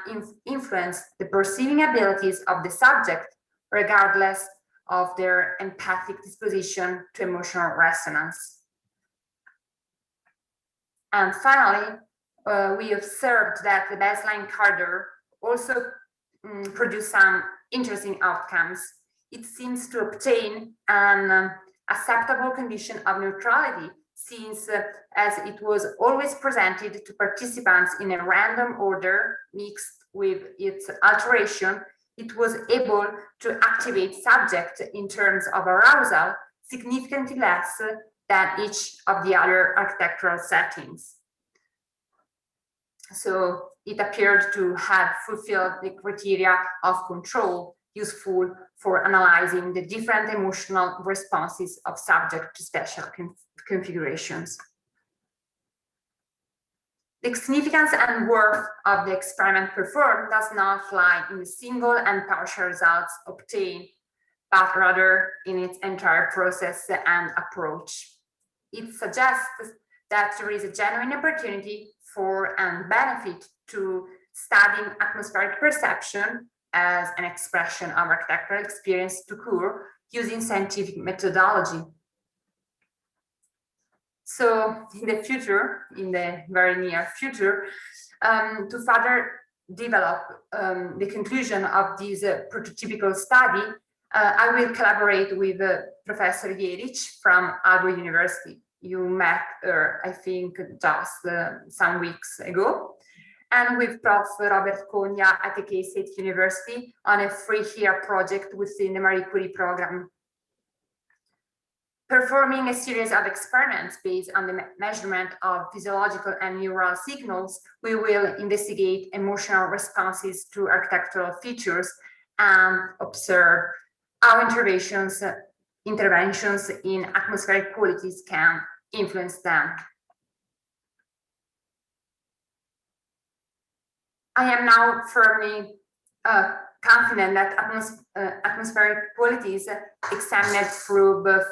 influence the perceiving abilities of the subject, regardless of their empathic disposition to emotional resonance. And finally, we observed that the baseline corridor also produced some interesting outcomes. It seems to obtain an acceptable condition of neutrality, since as it was always presented to participants in a random order mixed with its alteration, it was able to activate subject in terms of arousal significantly less than each of the other architectural settings. So it appeared to have fulfilled the criteria of control useful for analyzing the different emotional responses of subject to special configurations. The significance and worth of the experiment performed does not lie in the single and partial results obtained, but rather in its entire process and approach. It suggests that there is a genuine opportunity for and benefit to studying atmospheric perception as an expression of architectural experience to occur using scientific methodology. So in the future, in the very near future, to further develop the conclusion of this prototypical study, I will collaborate with Professor Jeric from Aalborg University. You met her, I think, just some weeks ago, and with Prof. Robert Cogna at the State University on a free year project within the Marie Curie program. performing a series of experiments based on the measurement of physiological and neural signals, we will investigate emotional responses to architectural features and observe how interventions in atmospheric qualities can influence them. I am now firmly confident that atmospheric qualities examined through both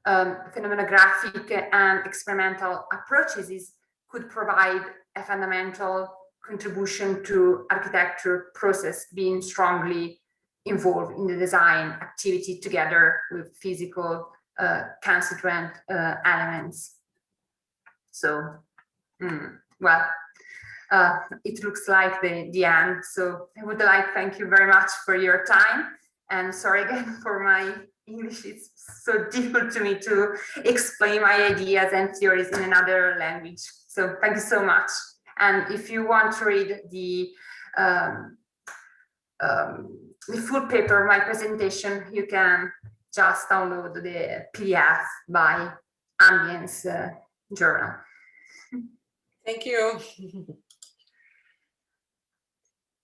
phenomenographic and experimental approaches could provide a fundamental contribution to architecture process, being strongly involved in the design activity together with physical constituent elements. So, well, it looks like the end. So I would like to thank you very much for your time, and sorry again for my English. It's so difficult to me to explain my ideas and theories in another language. So thank you so much. And if you want to read the full paper of my presentation, you can just download the PDF by Ambience Journal. Thank you.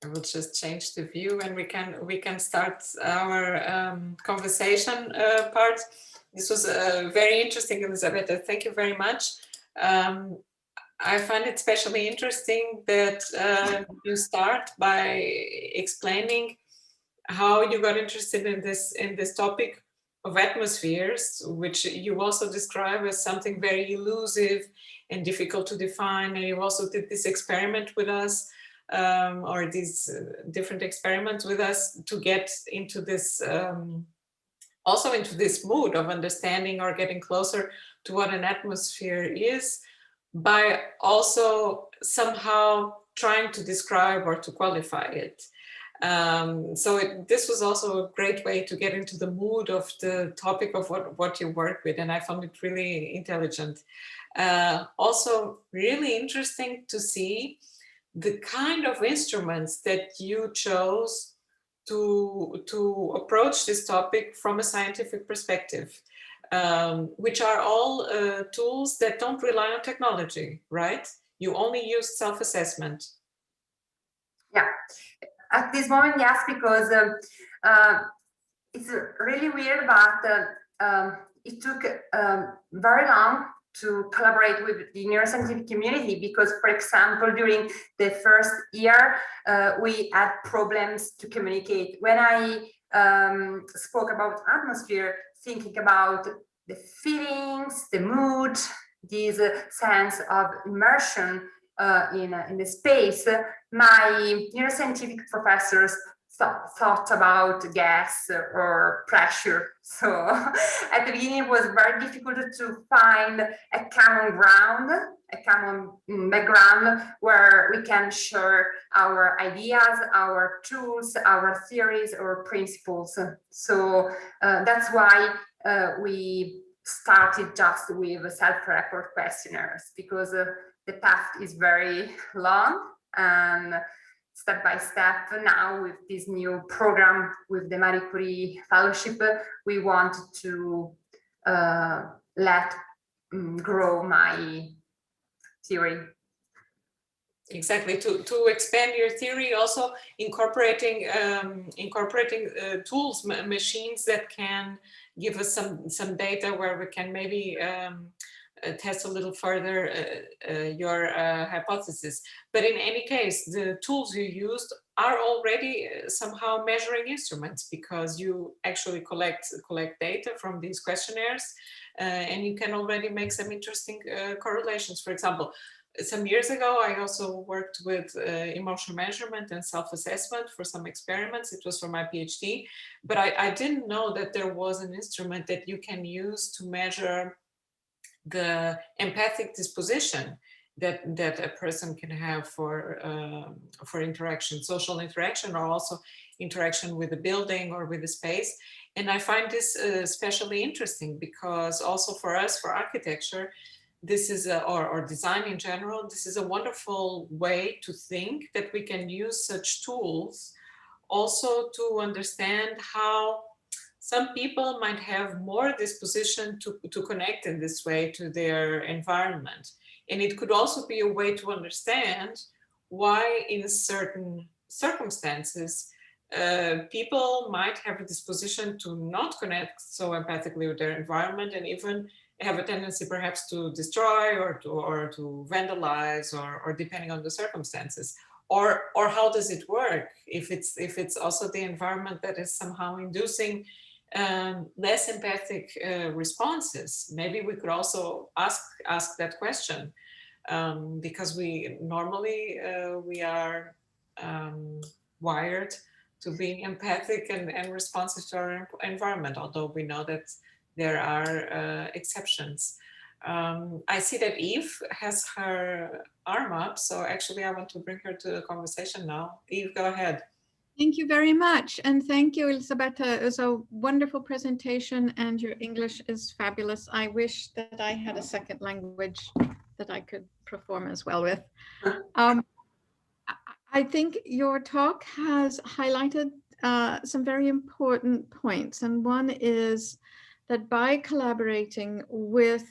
I will just change the view and we can start our conversation part. This was very interesting, Elisabetta. Thank you very much. I find it especially interesting that you start by explaining how you got interested in this topic of atmospheres, which you also describe as something very elusive and difficult to define. And you also did this experiment with us, or these different experiments with us to get into this, also into this mood of understanding or getting closer to what an atmosphere is, by also somehow trying to describe or to qualify it. This was also a great way to get into the mood of the topic of what you work with, and I found it really intelligent. Also really interesting to see the kind of instruments that you chose to approach this topic from a scientific perspective. Which are all tools that don't rely on technology, right? You only use self-assessment. Yeah, at this moment, yes, because it's really weird, but it took very long to collaborate with the neuroscientific community because, for example, during the first year, we had problems to communicate. When I spoke about atmosphere, thinking about the feelings, the mood, this sense of immersion in the space, my neuroscientific professors thought about gas or pressure. So at the beginning it was very difficult to find a common ground, a common background where we can share our ideas, our tools, our theories or principles. So that's why we started just with self-report questionnaires, because the path is very long, and step by step now with this new program with the Marie Curie Fellowship, we want to let grow my theory. Exactly, to expand your theory, also incorporating tools, machines that can give us some data where we can maybe test a little further your hypothesis. But in any case, the tools you used are already somehow measuring instruments, because you actually collect data from these questionnaires, and you can already make some interesting correlations. For example, some years ago, I also worked with emotional measurement and self-assessment for some experiments. It was for my PhD, but I didn't know that there was an instrument that you can use to measure the empathic disposition that a person can have for interaction, social interaction, or also interaction with the building or with the space. And I find this especially interesting because also for us, for architecture, this is or design in general, this is a wonderful way to think that we can use such tools also to understand how some people might have more disposition to connect in this way to their environment. And it could also be a way to understand why in certain circumstances people might have a disposition to not connect so empathically with their environment, and even have a tendency perhaps to destroy or to vandalize, or depending on the circumstances. Or how does it work if it's also the environment that is somehow inducing less empathic responses? Maybe we could also ask that question, because we normally we are wired to being empathic and responsive to our environment, although we know that there are exceptions. I see that Eve has her arm up, so actually I want to bring her to the conversation now. Eve, go ahead. Thank you very much. And thank you, Elisabetta. It was a wonderful presentation and your English is fabulous. I wish that I had a second language that I could perform as well with. I think your talk has highlighted some very important points. And one is that by collaborating with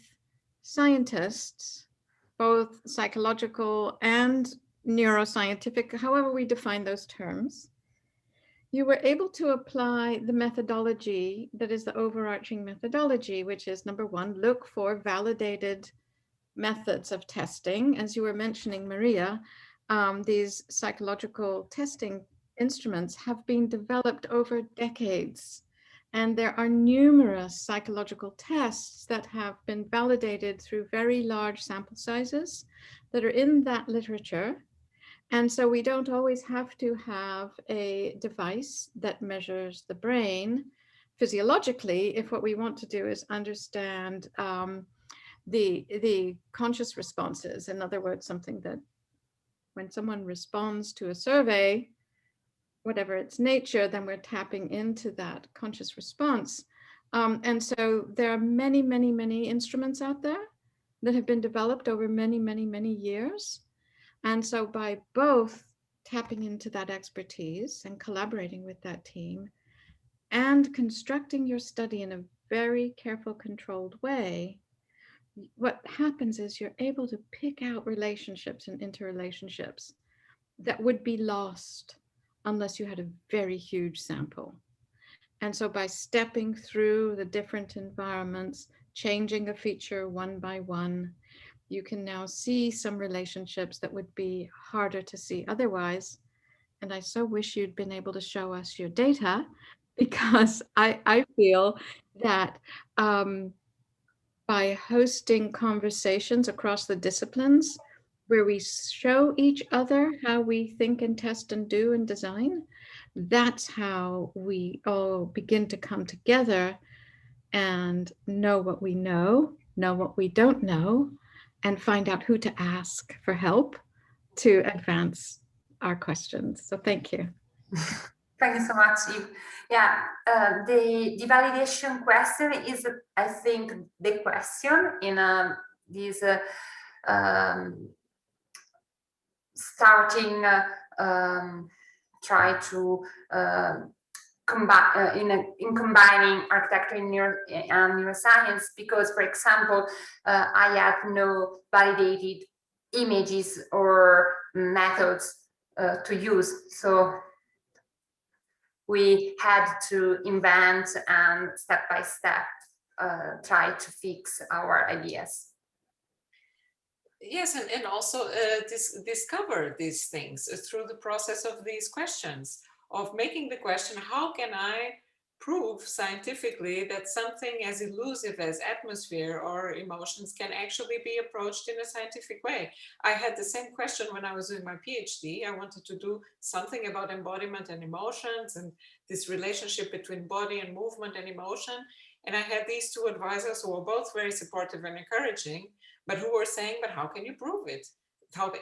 scientists, both psychological and neuroscientific, however we define those terms, you were able to apply the methodology that is the overarching methodology, which is number one, look for validated methods of testing. As you were mentioning, Maria, these psychological testing instruments have been developed over decades. And there are numerous psychological tests that have been validated through very large sample sizes that are in that literature. And so we don't always have to have a device that measures the brain physiologically if what we want to do is understand the conscious responses. In other words, something that when someone responds to a survey, whatever its nature, then we're tapping into that conscious response. And so there are many, many, many instruments out there that have been developed over many, many, many years. And so by both tapping into that expertise and collaborating with that team and constructing your study in a very careful, controlled way, what happens is you're able to pick out relationships and interrelationships that would be lost unless you had a very huge sample. And so by stepping through the different environments, changing a feature one by one, you can now see some relationships that would be harder to see otherwise. And I so wish you'd been able to show us your data, because I feel that by hosting conversations across the disciplines where we show each other how we think and test and do and design, that's how we all begin to come together and know what we know what we don't know, and find out who to ask for help to advance our questions. So thank you. Thank you so much, Eve. Yeah, the validation question is, I think, the question in this starting try to in combining architecture and neuroscience, because, for example, I have no validated images or methods to use. So we had to invent and step by step try to fix our ideas. Yes, and also discover these things through the process of these questions, of making the question, how can I prove scientifically that something as elusive as atmosphere or emotions can actually be approached in a scientific way? I had the same question when I was doing my PhD. I wanted to do something about embodiment and emotions and this relationship between body and movement and emotion. And I had these two advisors who were both very supportive and encouraging, but who were saying, but how can you prove it?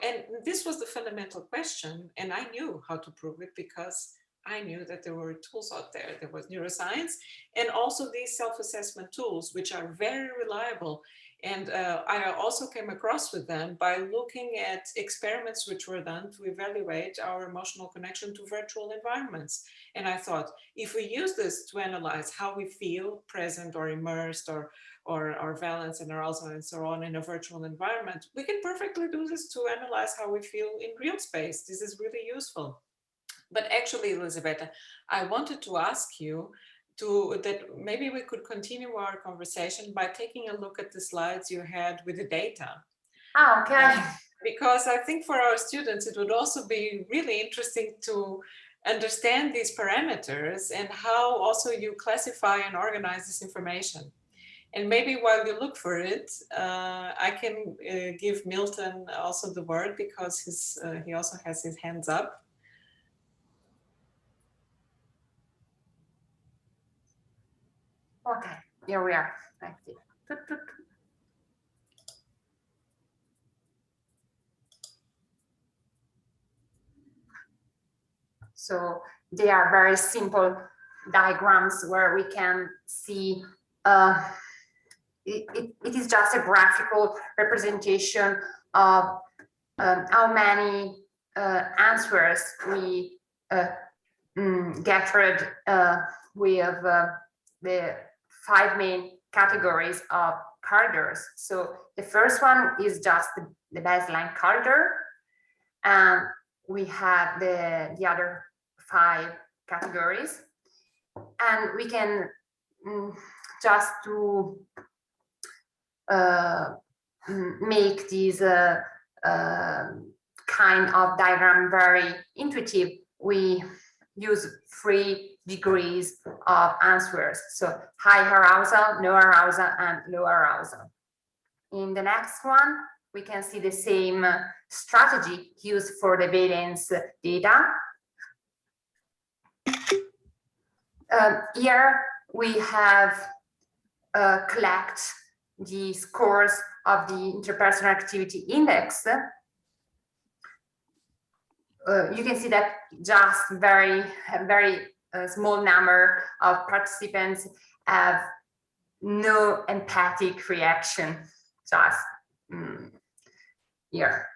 And this was the fundamental question. And I knew how to prove it because I knew that there were tools out there. There was neuroscience and also these self-assessment tools, which are very reliable. And I also came across with them by looking at experiments which were done to evaluate our emotional connection to virtual environments. And I thought, if we use this to analyze how we feel present or immersed or our valence and arousal and so on in a virtual environment, we can perfectly do this to analyze how we feel in real space. This is really useful. But actually, Elisabetta, I wanted to ask you that maybe we could continue our conversation by taking a look at the slides you had with the data. Oh, okay. Because I think for our students, it would also be really interesting to understand these parameters and how also you classify and organize this information. And maybe while you look for it, I can give Milton also the word because he also has his hands up. Okay, here we are. Let's see. So they are very simple diagrams where we can see it is just a graphical representation of how many answers we gathered with the 5 main categories of corridors. So the first one is just the baseline corridor, and we have the other 5 categories, and we can just to make these kind of diagram very intuitive, we use 3 degrees of answers. So high arousal, no arousal, and low arousal. In the next one, we can see the same strategy used for the valence data. Here we have collect the scores of the interpersonal activity index. You can see that just very small number of participants have no empathic reaction. Just here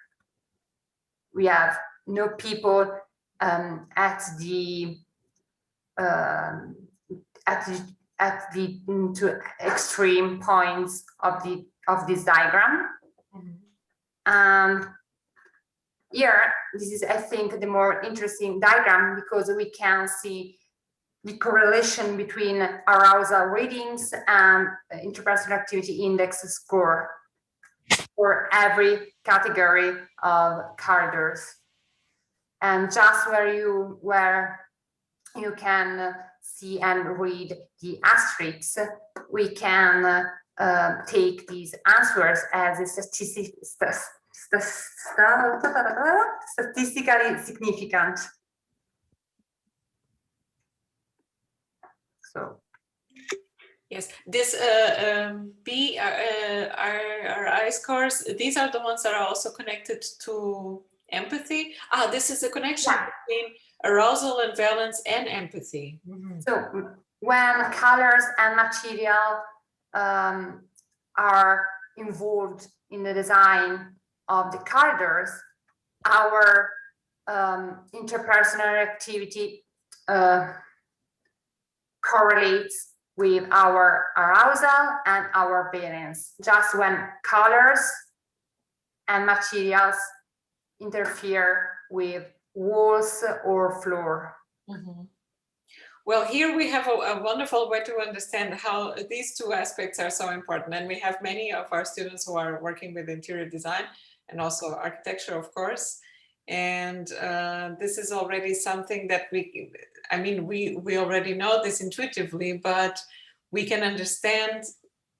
we have no people at the two extreme points of this diagram. And here, this is, I think, the more interesting diagram because we can see the correlation between arousal readings and interpersonal activity index score for every category of corridors. And just where you can see and read the asterisks, we can take these answers as a statistically significant. So yes, this BRI scores, these are the ones that are also connected to empathy. This is a connection between arousal and valence and empathy. So when colors and material are involved in the design of the corridors, our interpersonal activity correlates with our arousal and our valence. Just when colors and materials interfere with walls or floor. Well, here we have a wonderful way to understand how these 2 aspects are so important. And we have many of our students who are working with interior design and also architecture, of course. And this is already something that we already know this intuitively, but we can understand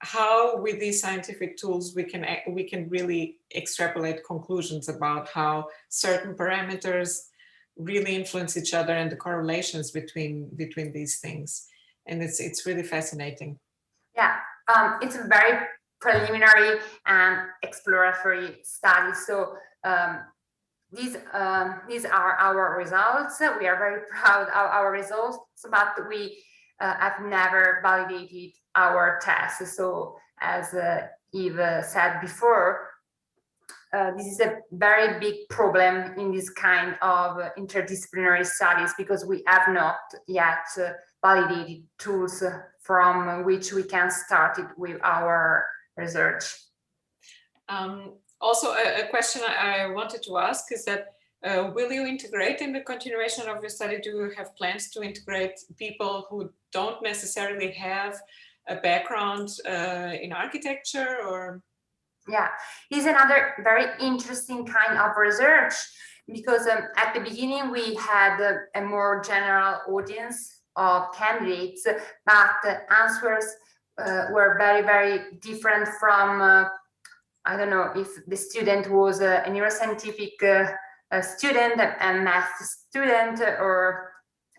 how with these scientific tools we can really extrapolate conclusions about how certain parameters really influence each other and the correlations between these things. And it's really fascinating. Yeah, it's a very preliminary and exploratory study. So these are our results. We are very proud of our results, but we have never validated our tests. So as Eve said before, this is a very big problem in this kind of interdisciplinary studies, because we have not yet validated tools from which we can start it with our research. Also, a question I wanted to ask is that will you integrate in the continuation of your study? Do you have plans to integrate people who don't necessarily have a background in architecture, or? Yeah, it's another very interesting kind of research, because at the beginning we had a more general audience of candidates, but the answers were very, very different from, I don't know if the student was a neuroscientific student, a math student, or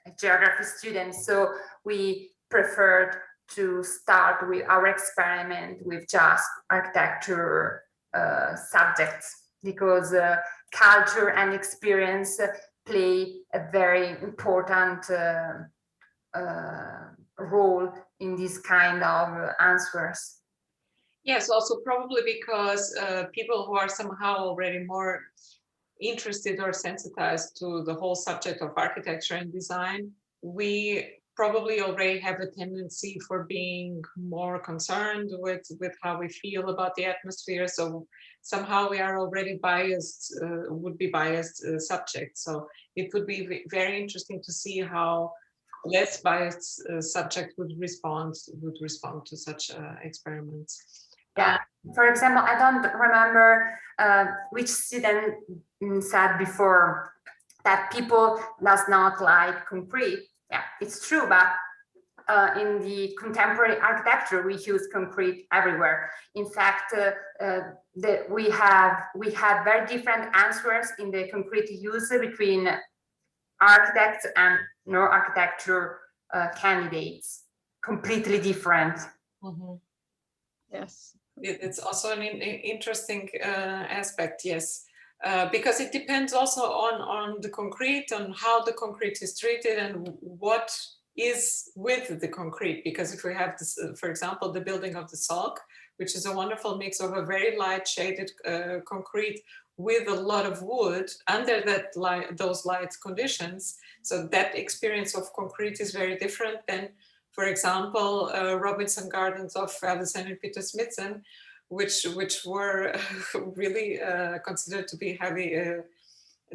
a geography student. So we preferred to start with our experiment with just architecture subjects, because culture and experience play a very important role in this kind of answers. Yes, also probably because people who are somehow already more interested or sensitized to the whole subject of architecture and design, we probably already have a tendency for being more concerned with how we feel about the atmosphere. So somehow we are already biased, would be biased subjects. So it would be very interesting to see how less biased subject would respond to such experiments. Yeah, for example, I don't remember which student said before that people does not like concrete. Yeah, it's true, but in the contemporary architecture, we use concrete everywhere. In fact, we have very different answers in the concrete use between architects and no-architecture candidates. Completely different. Mm-hmm. Yes. It's also an interesting aspect, yes. Because it depends also on the concrete, on how the concrete is treated and what is with the concrete. Because if we have this, for example, the building of the Salk, which is a wonderful mix of a very light shaded concrete with a lot of wood under those light conditions. So that experience of concrete is very different than, for example, Robinson Gardens of Alison and Peter Smithson, which were really considered to be heavy,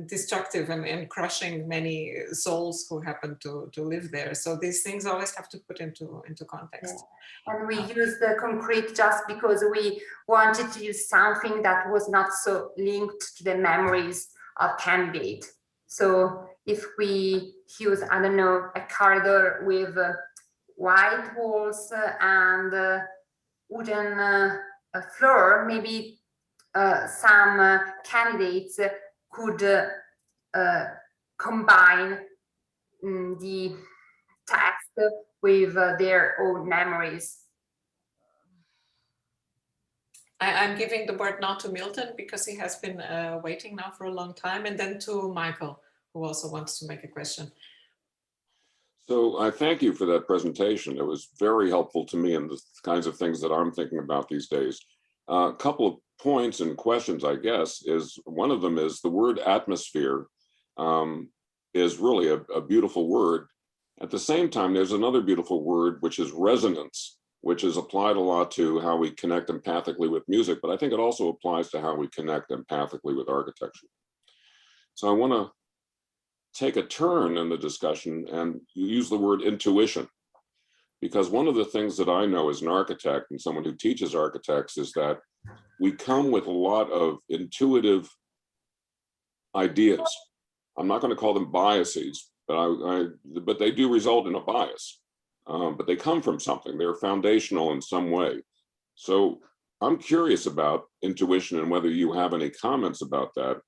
destructive and crushing many souls who happened to live there. So these things always have to put into context. Yeah. And we used the concrete just because we wanted to use something that was not so linked to the memories of candidate. So if we use, I don't know, a corridor with white walls and wooden floor, maybe some candidates could combine the text with their own memories. I'm giving the word now to Milton because he has been waiting now for a long time, and then to Michael, who also wants to make a question. So I thank you for that presentation. It was very helpful to me in the kinds of things that I'm thinking about these days. A couple of points and questions, I guess, is one of them is the word atmosphere is really a beautiful word. At the same time, there's another beautiful word, which is resonance, which is applied a lot to how we connect empathically with music, but I think it also applies to how we connect empathically with architecture. So I want to take a turn in the discussion and use the word intuition, because one of the things that I know as an architect and someone who teaches architects is that we come with a lot of intuitive ideas. I'm not going to call them biases, but they do result in a bias. But they come from something. They're foundational in some way. So I'm curious about intuition and whether you have any comments about that.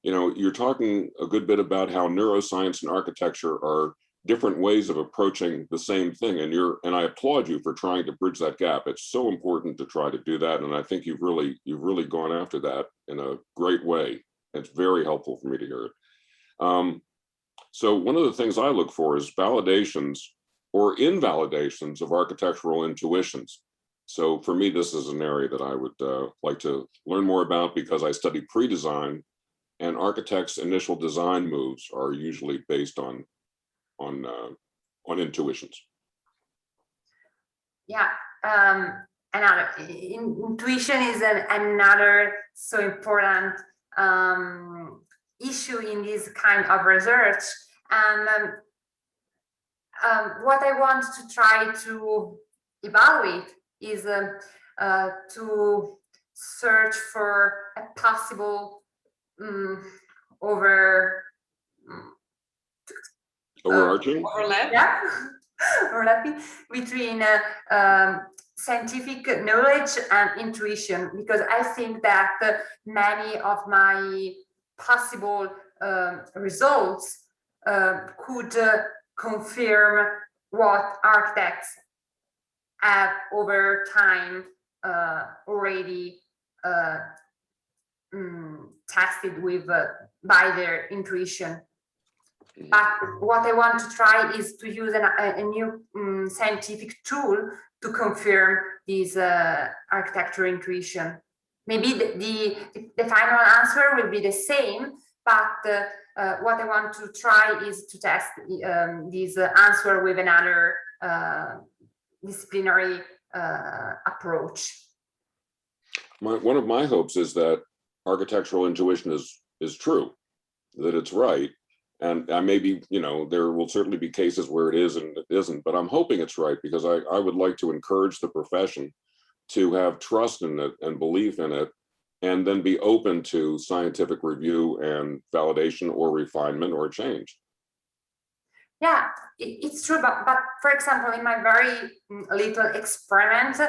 You know, you're talking a good bit about how neuroscience and architecture are different ways of approaching the same thing. And I applaud you for trying to bridge that gap. It's so important to try to do that. And I think you've really gone after that in a great way. It's very helpful for me to hear it. So one of the things I look for is validations or invalidations of architectural intuitions. So for me, this is an area that I would like to learn more about, because I study pre-design, and architects' initial design moves are usually based on intuitions. Yeah, another intuition is another so important issue in this kind of research. And what I want to try to evaluate is to search for a possible overarching overlap, overlapping between scientific knowledge and intuition, because I think that many of my possible results could confirm what architects have over time already tested with by their intuition. But what I want to try is to use a new scientific tool to confirm this architectural intuition. Maybe the final answer will be the same, but what I want to try is to test this answer with another disciplinary approach. One of my hopes is that architectural intuition is true, that it's right. And I may be, there will certainly be cases where it is and it isn't, but I'm hoping it's right, because I would like to encourage the profession to have trust in it and belief in it, and then be open to scientific review and validation or refinement or change. Yeah, it's true, but for example, in my very little experiment,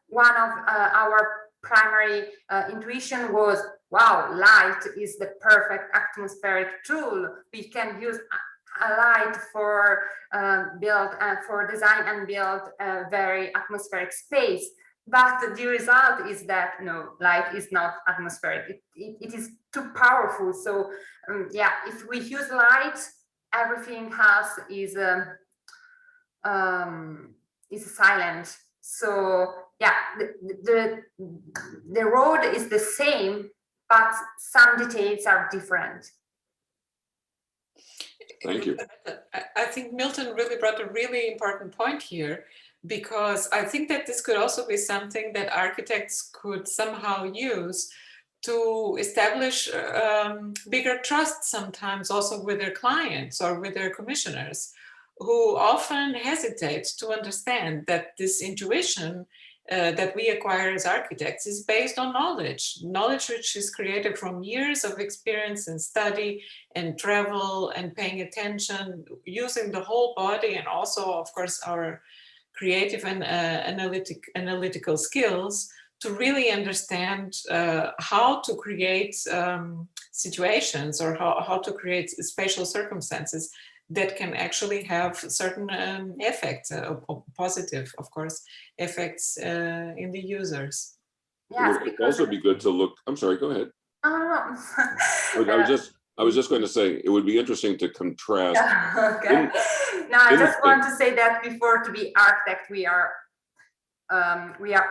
one of our primary intuition was, wow, light is the perfect atmospheric tool. We can use a light for for design and build a very atmospheric space. But the result is that no, light is not atmospheric. It is too powerful. So yeah, if we use light, everything else is silent. So yeah, the road is the same, but some details are different. Thank you. I think Milton really brought a really important point here, because I think that this could also be something that architects could somehow use to establish bigger trust sometimes also with their clients or with their commissioners, who often hesitate to understand that this intuition that we acquire as architects is based on knowledge which is created from years of experience and study and travel and paying attention, using the whole body, and also, of course, our creative and analytical skills to really understand how to create situations, or how to create spatial circumstances that can actually have certain effects, positive, of course, effects in the users. Yes, it would also be good to look, I'm sorry, go ahead. I was just going to say, it would be interesting to contrast. Yeah, okay. No, I just want to say that before to be architect, we are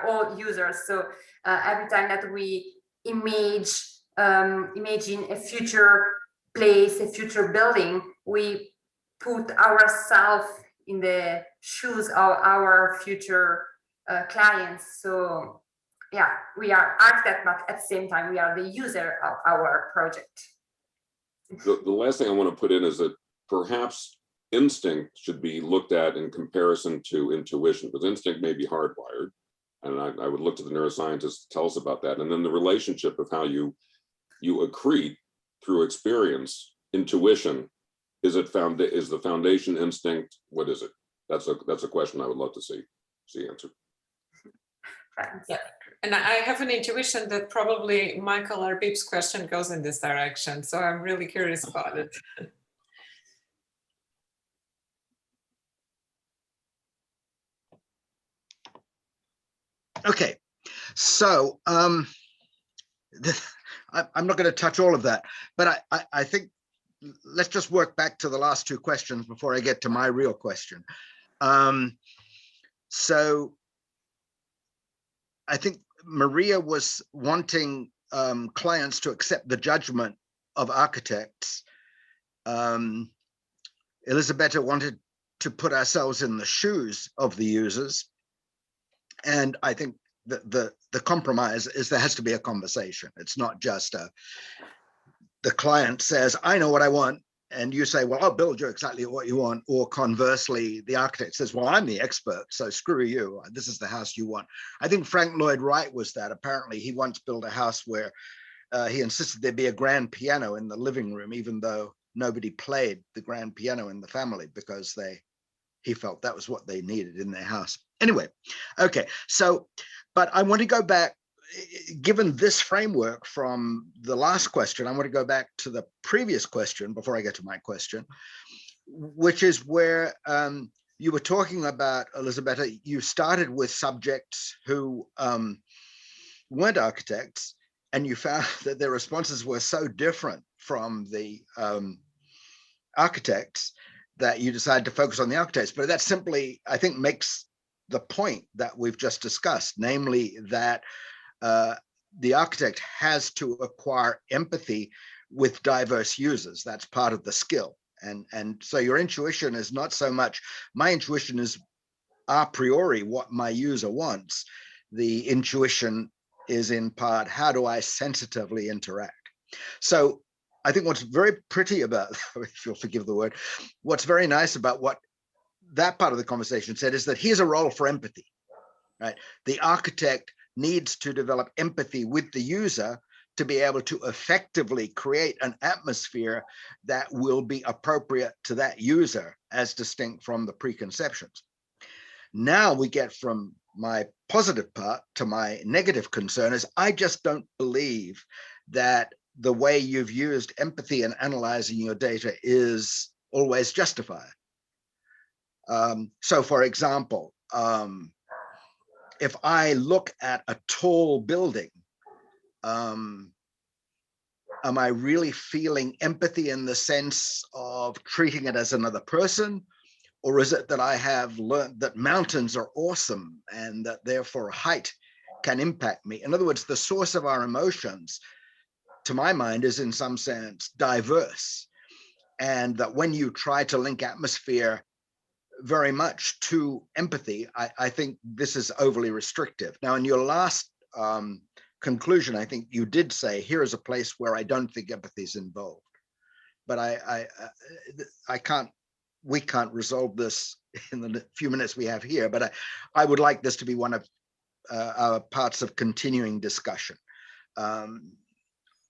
all users. So every time that we imagine a future place, a future building, we put ourselves in the shoes of our future clients. So yeah, we are architect, but at the same time, we are the user of our project. The last thing I want to put in is that perhaps instinct should be looked at in comparison to intuition, because instinct may be hardwired. And I would look to the neuroscientists to tell us about that. And then the relationship of how you accrete through experience, intuition. Is the foundation instinct? What is it? That's a question I would love to see answered. Yeah. And I have an intuition that probably Michael Arbib's question goes in this direction. So I'm really curious about it. Okay, so I'm not going to touch all of that, but I think let's just work back to the last two questions before I get to my real question. So I think Maria was wanting clients to accept the judgment of architects. Elisabetta wanted to put ourselves in the shoes of the users. And I think the compromise is there has to be a conversation. It's not just the client says, I know what I want. And you say, well, I'll build you exactly what you want. Or conversely, the architect says, well, I'm the expert, so screw you. This is the house you want. I think Frank Lloyd Wright was that. Apparently, he once built a house where he insisted there be a grand piano in the living room, even though nobody played the grand piano in the family because he felt that was what they needed in their house. Anyway, okay, so, but I want to go back, given this framework from the last question, I want to go back to the previous question before I get to my question, which is where you were talking about, Elisabetta, you started with subjects who weren't architects, and you found that their responses were so different from the architects that you decided to focus on the architects. But that simply, I think, makes the point that we've just discussed, namely that the architect has to acquire empathy with diverse users. That's part of the skill. And so your intuition is not so much, my intuition is a priori what my user wants. The intuition is in part, how do I sensitively interact? So I think what's very pretty about, if you'll forgive the word, what's very nice about what that part of the conversation said is that here's a role for empathy, right? The architect needs to develop empathy with the user to be able to effectively create an atmosphere that will be appropriate to that user as distinct from the preconceptions. Now we get from my positive part to my negative concern is I just don't believe that the way you've used empathy in analyzing your data is always justified. So for example, if I look at a tall building, am I really feeling empathy in the sense of treating it as another person? Or is it that I have learned that mountains are awesome and that therefore height can impact me? In other words, the source of our emotions, to my mind, is in some sense diverse. And that when you try to link atmosphere very much to empathy, I think this is overly restrictive. Now, in your last conclusion, I think you did say, here is a place where I don't think empathy is involved. But we can't resolve this in the few minutes we have here, but I would like this to be one of our parts of continuing discussion.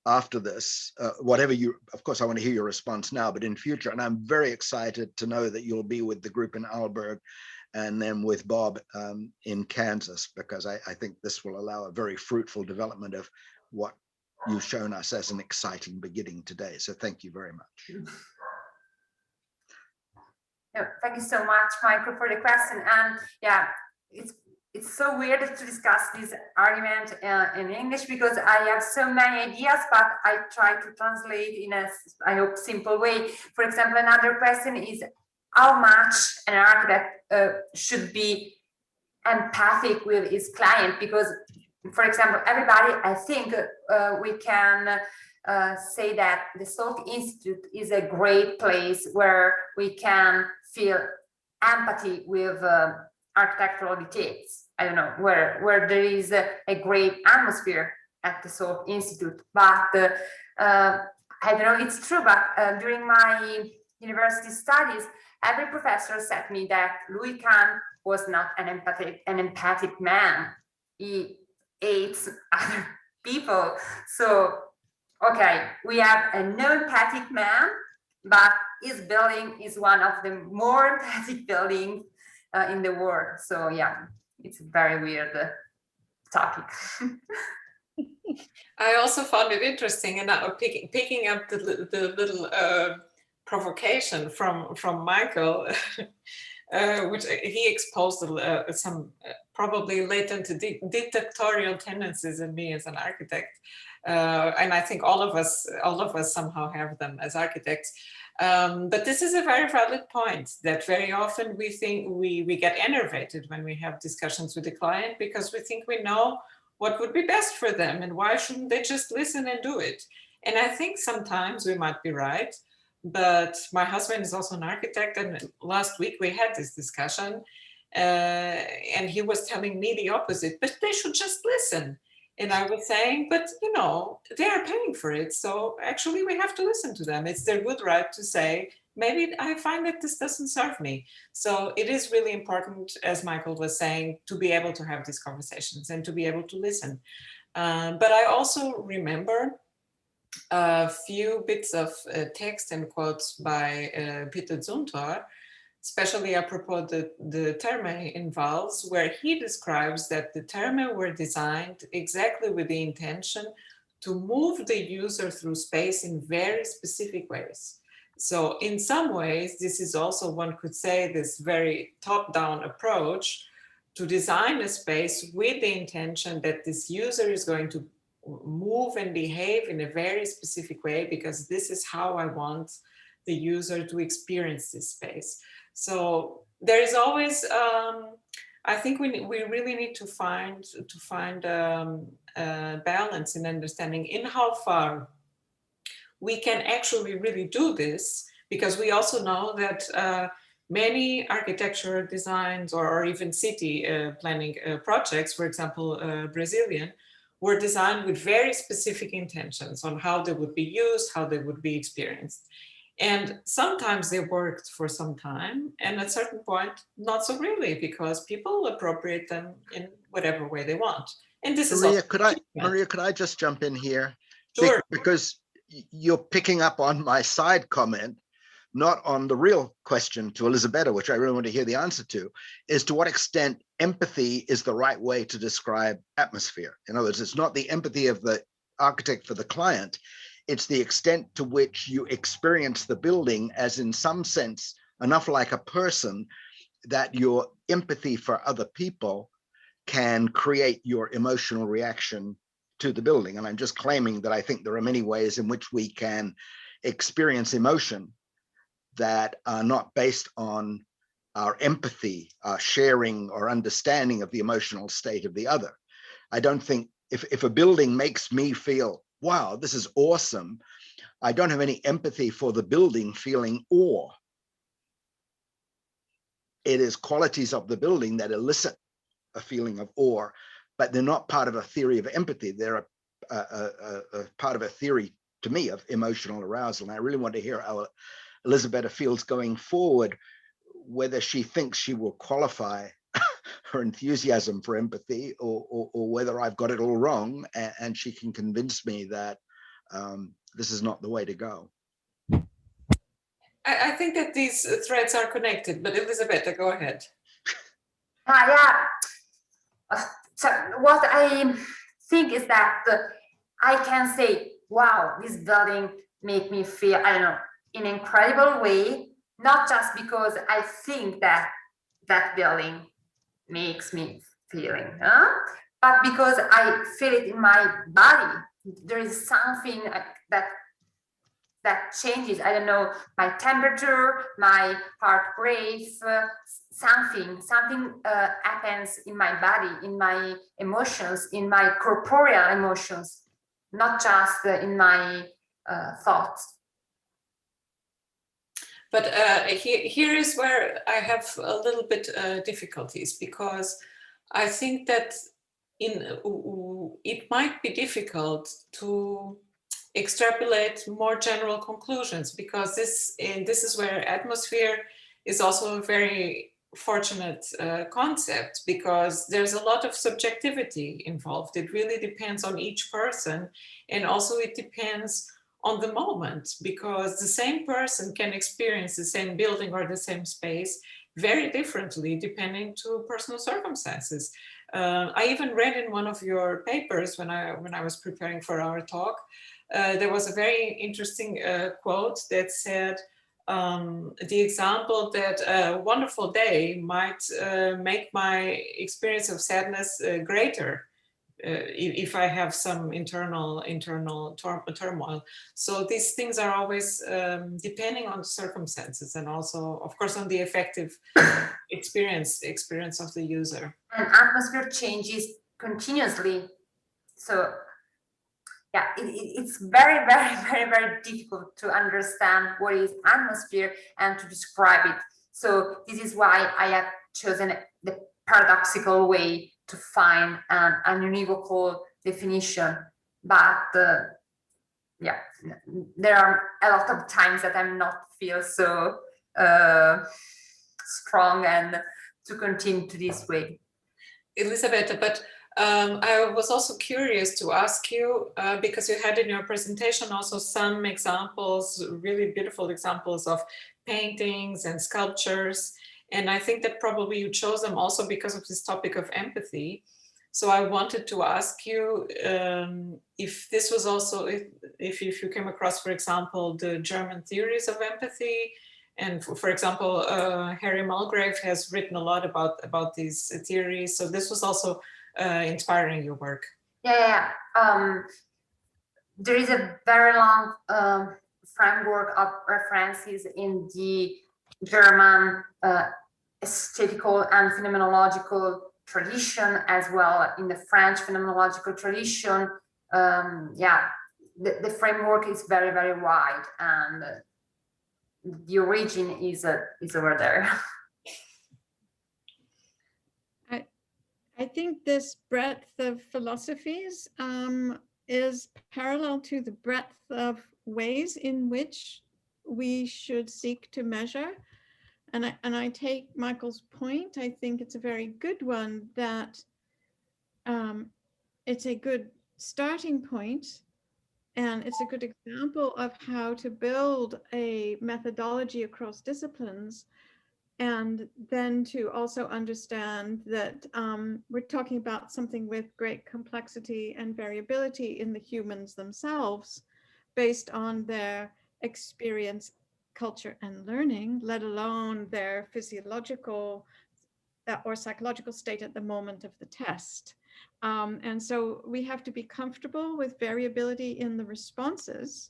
After this, whatever of course, I want to hear your response now, but in future, and I'm very excited to know that you'll be with the group in Alberg and then with Bob in Kansas, because I think this will allow a very fruitful development of what you've shown us as an exciting beginning today. So thank you very much. Thank you so much, Michael, for the question. And yeah, it's so weird to discuss this argument in English because I have so many ideas, but I try to translate in a, I hope, simple way. For example, another question is how much an architect should be empathic with his client? Because, for example, everybody, I think we can say that the Salk Institute is a great place where we can feel empathy with architectural details. I don't know, where there is a great atmosphere at the Salk Institute. But I don't know, it's true, but during my university studies, every professor said me that Louis Kahn was not an empathic man. He hates other people. So, okay, we have a no-empathic man, but his building is one of the more empathic buildings in the world. So yeah, it's a very weird topic. I also found it interesting, and now picking up the little provocation from Michael, which he exposed some probably latent dictatorial tendencies in me as an architect. And I think all of us somehow have them as architects. But this is a very valid point, that very often we think we get enervated when we have discussions with the client, because we think we know what would be best for them, and why shouldn't they just listen and do it? And I think sometimes we might be right, but my husband is also an architect, and last week we had this discussion, and he was telling me the opposite, but they should just listen. And I was saying, but you know, they are paying for it, so actually we have to listen to them. It's their good right to say, maybe I find that this doesn't serve me. So it is really important, as Michael was saying, to be able to have these conversations and to be able to listen. But I also remember a few bits of text and quotes by Peter Zumthor, especially apropos the terme in Vals, where he describes that the terme were designed exactly with the intention to move the user through space in very specific ways. So in some ways, this is also, one could say, this very top-down approach to design a space with the intention that this user is going to move and behave in a very specific way, because this is how I want the user to experience this space. So there is always, I think we really need to find a balance in understanding in how far we can actually really do this, because we also know that many architecture designs or even city planning projects, for example, Brazilian, were designed with very specific intentions on how they would be used, how they would be experienced. And sometimes they worked for some time, and at a certain point, not so really, because people appropriate them in whatever way they want. And this Maria, is Maria, could I just jump in here? Sure. Because you're picking up on my side comment, not on the real question to Elisabetta, which I really want to hear the answer to, is to what extent empathy is the right way to describe atmosphere. In other words, it's not the empathy of the architect for the client, it's the extent to which you experience the building as, in some sense, enough like a person that your empathy for other people can create your emotional reaction to the building. And I'm just claiming that I think there are many ways in which we can experience emotion that are not based on our empathy, our sharing or understanding of the emotional state of the other. I don't think if a building makes me feel, wow, this is awesome, I don't have any empathy for the building feeling awe. It is qualities of the building that elicit a feeling of awe, but they're not part of a theory of empathy. They're a part of a theory, to me, of emotional arousal. And I really want to hear how Elisabetta feels going forward, whether she thinks she will qualify her enthusiasm for empathy, or whether I've got it all wrong and she can convince me that this is not the way to go. I think that these threads are connected, but Elisabetta, go ahead. So what I think is that I can say, wow, this building made me feel, I don't know, in an incredible way, not just because I think that that building makes me feeling, but because I feel it in my body. There is something that changes, I don't know, my temperature, my heart rate, something happens in my body, in my emotions, in my corporeal emotions, not just in my thoughts. But here is where I have a little bit difficulties, because I think that it might be difficult to extrapolate more general conclusions, because this is where atmosphere is also a very fortunate concept, because there's a lot of subjectivity involved. It really depends on each person, and also it depends on the moment, because the same person can experience the same building or the same space very differently depending to personal circumstances. I even read in one of your papers when I was preparing for our talk, there was a very interesting quote that said, the example that a wonderful day might make my experience of sadness greater. If I have some internal turmoil. So these things are always depending on the circumstances and also, of course, on the effective experience of the user. And atmosphere changes continuously. So yeah, it's very, very, very, very difficult to understand what is atmosphere and to describe it. So this is why I have chosen the paradoxical way to find an unequivocal definition. But yeah, there are a lot of times that I'm not feel so strong and to continue to this way. Elisabetta, but I was also curious to ask you, because you had in your presentation also some examples, really beautiful examples of paintings and sculptures. And I think that probably you chose them also because of this topic of empathy. So I wanted to ask you if this was also, if you came across, for example, the German theories of empathy. And for example, Harry Mulgrave has written a lot about these theories. So this was also inspiring your work. Yeah. There is a very long framework of references in the German aesthetical and phenomenological tradition, as well in the French phenomenological tradition. Yeah, the framework is very, very wide, and the origin is over there. I think this breadth of philosophies is parallel to the breadth of ways in which we should seek to measure. And I take Michael's point. I think it's a very good one, that it's a good starting point, and it's a good example of how to build a methodology across disciplines, and then to also understand that we're talking about something with great complexity and variability in the humans themselves, based on their experience, culture, and learning, let alone their physiological or psychological state at the moment of the test. And so we have to be comfortable with variability in the responses.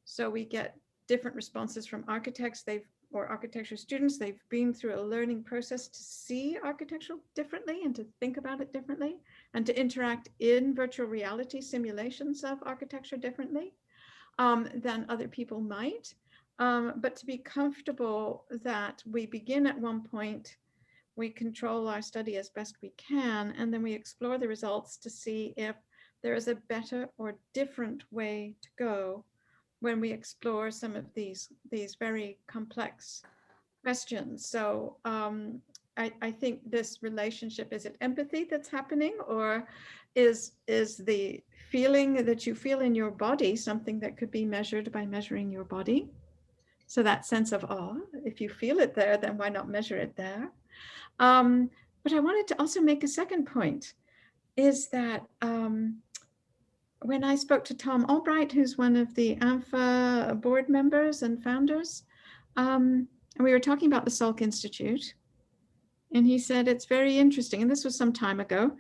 So we get different responses from architects or architecture students. They've been through a learning process to see architecture differently and to think about it differently, and to interact in virtual reality simulations of architecture differently than other people might. But to be comfortable that we begin at one point, we control our study as best we can, and then we explore the results to see if there is a better or different way to go when we explore some of these very complex questions. So I think this relationship, is it empathy that's happening, or is the feeling that you feel in your body something that could be measured by measuring your body? So that sense of awe, if you feel it there, then why not measure it there? But I wanted to also make a second point, is that when I spoke to Tom Albright, who's one of the ANFA board members and founders, and we were talking about the Salk Institute, and he said, it's very interesting, and this was some time ago,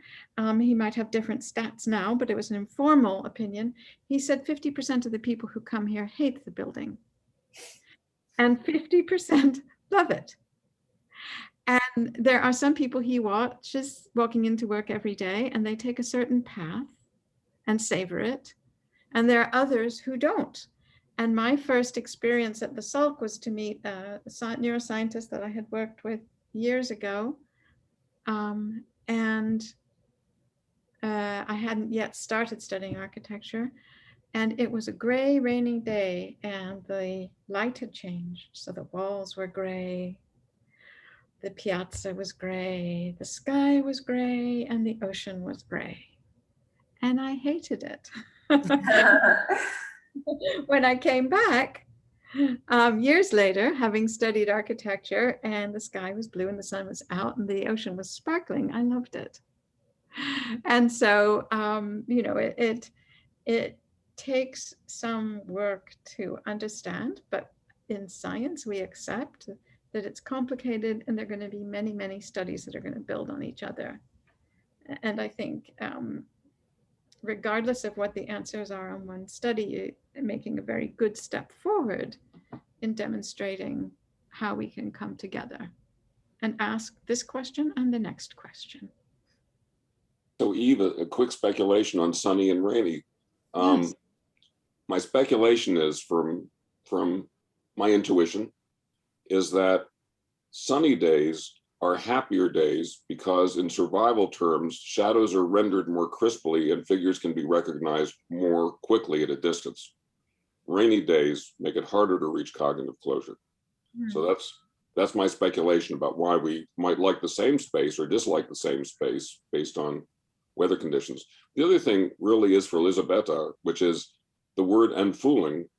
he might have different stats now, but it was an informal opinion. He said 50% of the people who come here hate the building, and 50% love it. And there are some people he watches walking into work every day, and they take a certain path and savor it. And there are others who don't. And my first experience at the Salk was to meet a neuroscientist that I had worked with years ago. And I hadn't yet started studying architecture. And it was a gray, rainy day, and the light had changed. So the walls were gray. The piazza was gray, the sky was gray, and the ocean was gray. And I hated it. When I came back, years later, having studied architecture, and the sky was blue and the sun was out and the ocean was sparkling, I loved it. And so, you know, it takes some work to understand, but in science. We accept that it's complicated and there are going to be many, many studies that are going to build on each other. And I think regardless of what the answers are on one study, you're making a very good step forward in demonstrating how we can come together and ask this question and the next question. So Eve, a quick speculation on sunny and rainy. Yes. My speculation is from my intuition is that sunny days are happier days because in survival terms, shadows are rendered more crisply and figures can be recognized more quickly at a distance. Rainy days make it harder to reach cognitive closure. So that's my speculation about why we might like the same space or dislike the same space based on weather conditions. The other thing really is for Elisabetta, which is the word Entfühlung,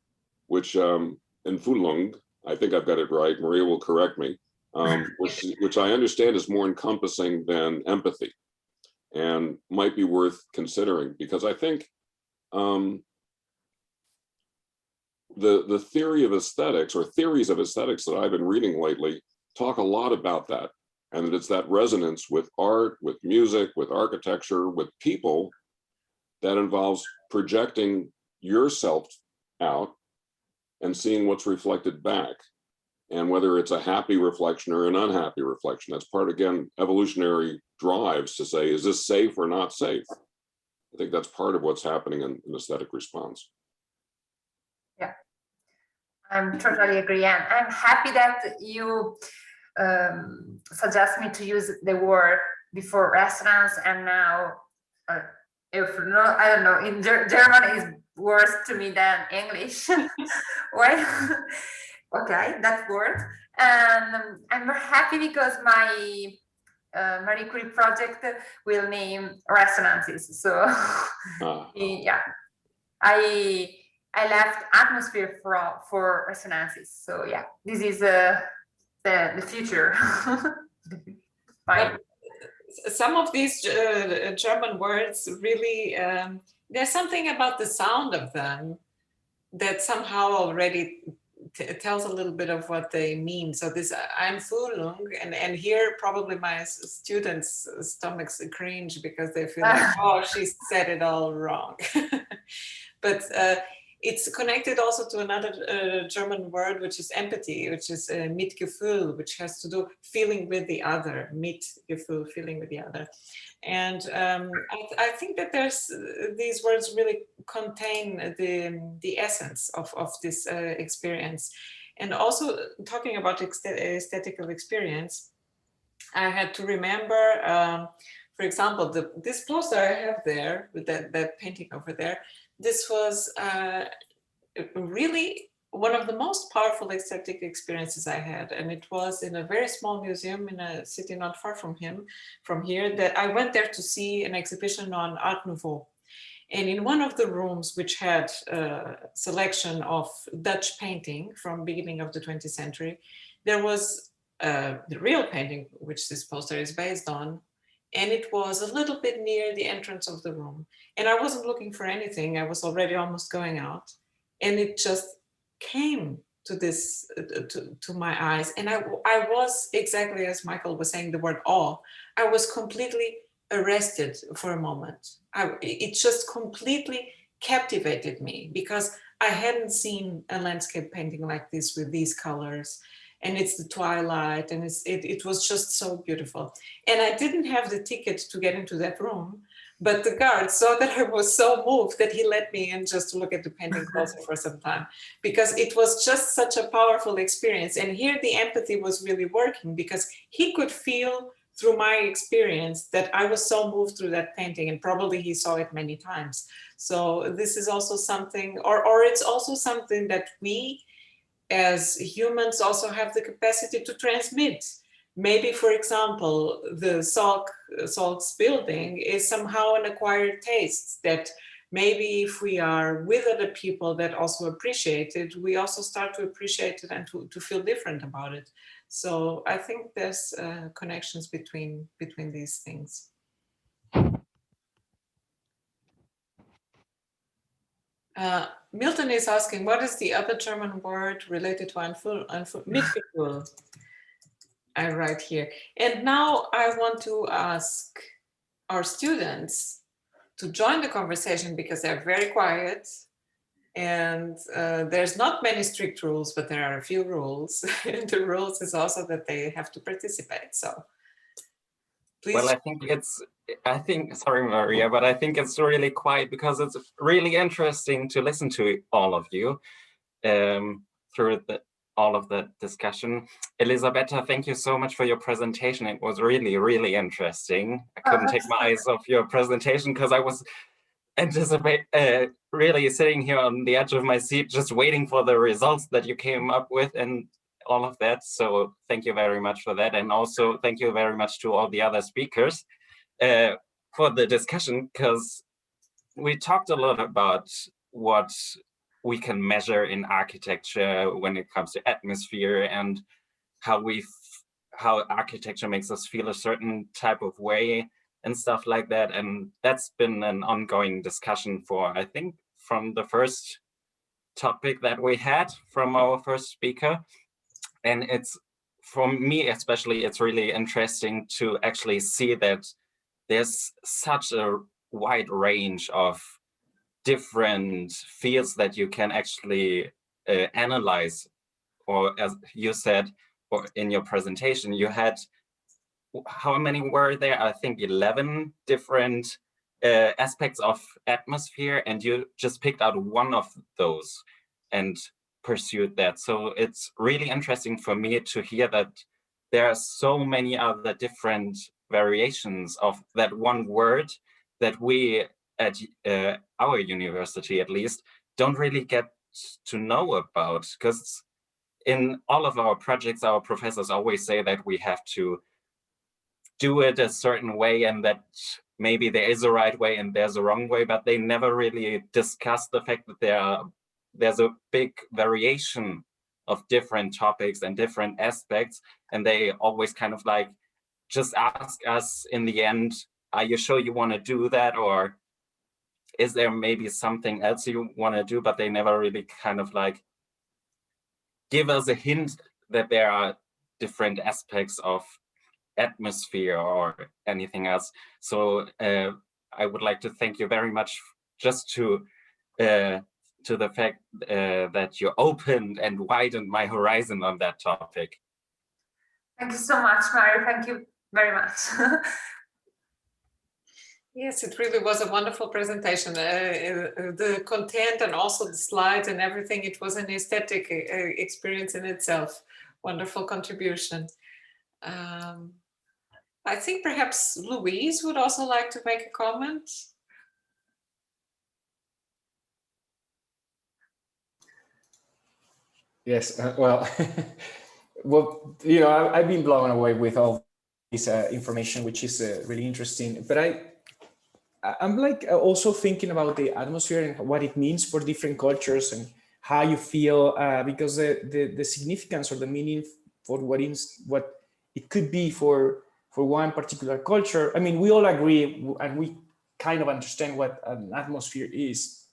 which Entfühlung, I think I've got it right, Maria will correct me, which I understand is more encompassing than empathy and might be worth considering, because I think the theory of aesthetics or theories of aesthetics that I've been reading lately talk a lot about that. And that it's that resonance with art, with music, with architecture, with people that involves projecting yourself out and seeing what's reflected back. And whether it's a happy reflection or an unhappy reflection, that's part, again, evolutionary drives to say, is this safe or not safe? I think that's part of what's happening in aesthetic response. Yeah, I'm totally agree. And I'm happy that you suggest me to use the word before restaurants and now, if no, I don't know, in German is worse to me than English. Well, okay, that word. And I'm happy because my Marie Curie project will name resonances. So yeah, I left atmosphere for resonances. So yeah, this is the future. Fine. Some of these German words really, there's something about the sound of them that somehow already tells a little bit of what they mean. So this Einfühlung, and here probably my students' stomachs cringe because they feel like, oh, she said it all wrong. But it's connected also to another German word, which is empathy, which is Mitgefühl, which has to do feeling with the other, Mitgefühl, feeling with the other. And I think that there's these words really contain the essence of this experience. And also talking about aesthetical experience, I had to remember, for example, this poster I have there with that painting over there. This was really one of the most powerful aesthetic experiences I had. And it was in a very small museum in a city not far from here, that I went there to see an exhibition on Art Nouveau. And in one of the rooms, which had a selection of Dutch painting from beginning of the 20th century, there was the real painting, which this poster is based on. And it was a little bit near the entrance of the room. And I wasn't looking for anything. I was already almost going out. And it just came to this, to my eyes. And I was, exactly as Michael was saying, the word awe, I was completely arrested for a moment. It just completely captivated me because I hadn't seen a landscape painting like this with these colors. And it's the twilight, and it was just so beautiful. And I didn't have the ticket to get into that room, but the guard saw that I was so moved that he let me in just to look at the painting closer for some time, because it was just such a powerful experience. And here the empathy was really working because he could feel through my experience that I was so moved through that painting, and probably he saw it many times. So this is also something, or it's also something that we as humans also have the capacity to transmit. Maybe, for example, the Salk's building is somehow an acquired taste that maybe if we are with other people that also appreciate it, we also start to appreciate it and to feel different about it. So I think there's connections between these things. Milton is asking, what is the other German word related to Mitgefühl? I write here. And now I want to ask our students to join the conversation because they're very quiet. And there's not many strict rules, but there are a few rules. And the rules is also that they have to participate. So please. Well, sorry, Maria, but I think it's really quiet because it's really interesting to listen to all of you through all of the discussion. Elisabetta, thank you so much for your presentation. It was really, really interesting. I couldn't take my eyes off your presentation because I was really sitting here on the edge of my seat, just waiting for the results that you came up with and all of that. So thank you very much for that. And also thank you very much to all the other speakers for the discussion, because we talked a lot about what we can measure in architecture when it comes to atmosphere and how architecture makes us feel a certain type of way and stuff like that. And that's been an ongoing discussion for, I think, from the first topic that we had from our first speaker. And it's, for me especially, it's really interesting to actually see that there's such a wide range of different fields that you can actually analyze. Or as you said, or in your presentation, you had, how many were there? I think 11 different aspects of atmosphere, and you just picked out one of those and pursued that. So it's really interesting for me to hear that there are so many other different variations of that one word that we at our university, at least, don't really get to know about, because in all of our projects, our professors always say that we have to do it a certain way and that maybe there is a right way and there's a wrong way, but they never really discuss the fact that there's a big variation of different topics and different aspects. And they always kind of like just ask us in the end, are you sure you want to do that? Or is there maybe something else you want to do? But they never really kind of like give us a hint that there are different aspects of atmosphere or anything else. So I would like to thank you very much just to the fact that you opened and widened my horizon on that topic. Thank you so much, Mario. Thank you very much. Yes, it really was a wonderful presentation. The content and also the slides and everything, it was an aesthetic experience in itself. Wonderful contribution. I think perhaps Louise would also like to make a comment. Yes, well, well, you know, I've been blown away with all this information, which is really interesting. But I'm like also thinking about the atmosphere and what it means for different cultures and how you feel, because the significance or the meaning for what it could be for one particular culture. I mean, we all agree and we kind of understand what an atmosphere is.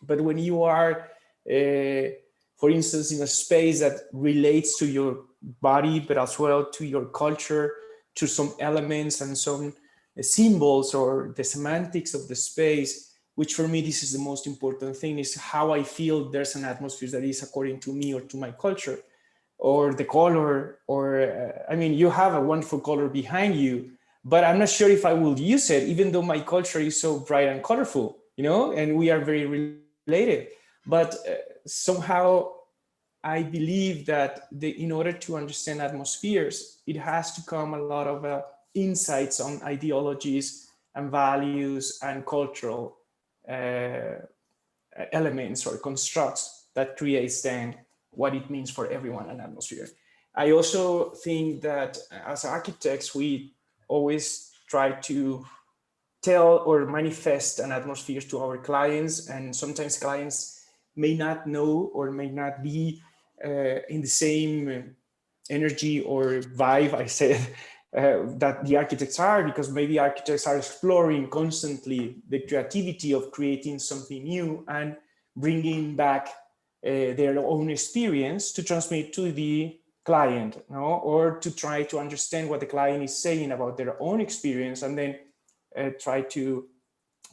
But when you are, for instance, in a space that relates to your body, but as well to your culture, to some elements and some symbols or the semantics of the space, which for me, this is the most important thing, is how I feel there's an atmosphere that is according to me or to my culture, or the color, or I mean, you have a wonderful color behind you, but I'm not sure if I will use it, even though my culture is so bright and colorful, you know, and we are very related. But somehow I believe that in order to understand atmospheres, it has to come a lot of insights on ideologies and values and cultural elements or constructs that creates then what it means for everyone an atmosphere. I also think that as architects, we always try to tell or manifest an atmosphere to our clients, and sometimes clients may not know or may not be in the same energy or vibe, I said, that the architects are, because maybe architects are exploring constantly the creativity of creating something new, and bringing back their own experience to transmit to the client, or to try to understand what the client is saying about their own experience, and then try to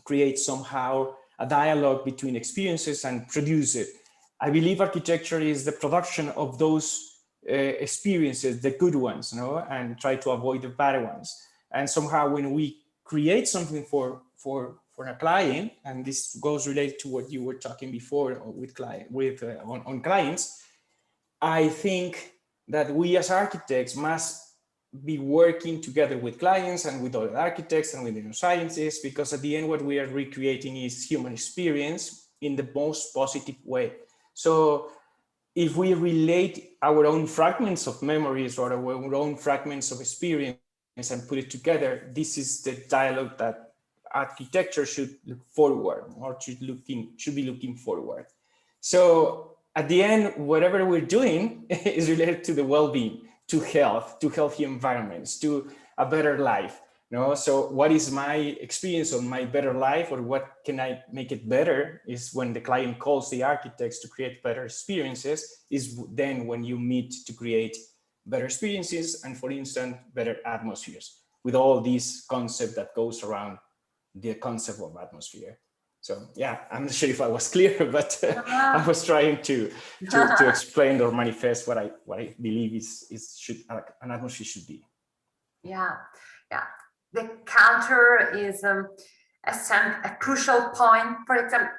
create somehow a dialogue between experiences and produce it. I believe architecture is the production of those experiences, the good ones, and try to avoid the bad ones. And somehow when we create something for a client, and this goes related to what you were talking before with on clients, I think that we as architects must be working together with clients and with other architects and with neuroscientists, because at the end what we are recreating is human experience in the most positive way. So if we relate our own fragments of memories or our own fragments of experience and put it together, this is the dialogue that architecture should look forward, or should be looking forward. So at the end, whatever we're doing is related to the well-being, to health, to healthy environments, to a better life. So what is my experience on my better life, or what can I make it better, is when the client calls the architects to create better experiences, is then when you meet to create better experiences and, for instance, better atmospheres, with all these concept that goes around the concept of atmosphere. So yeah, I'm not sure if I was clear, but I was trying to explain or manifest what I believe an atmosphere should be. Yeah. The culture is a crucial point. For example,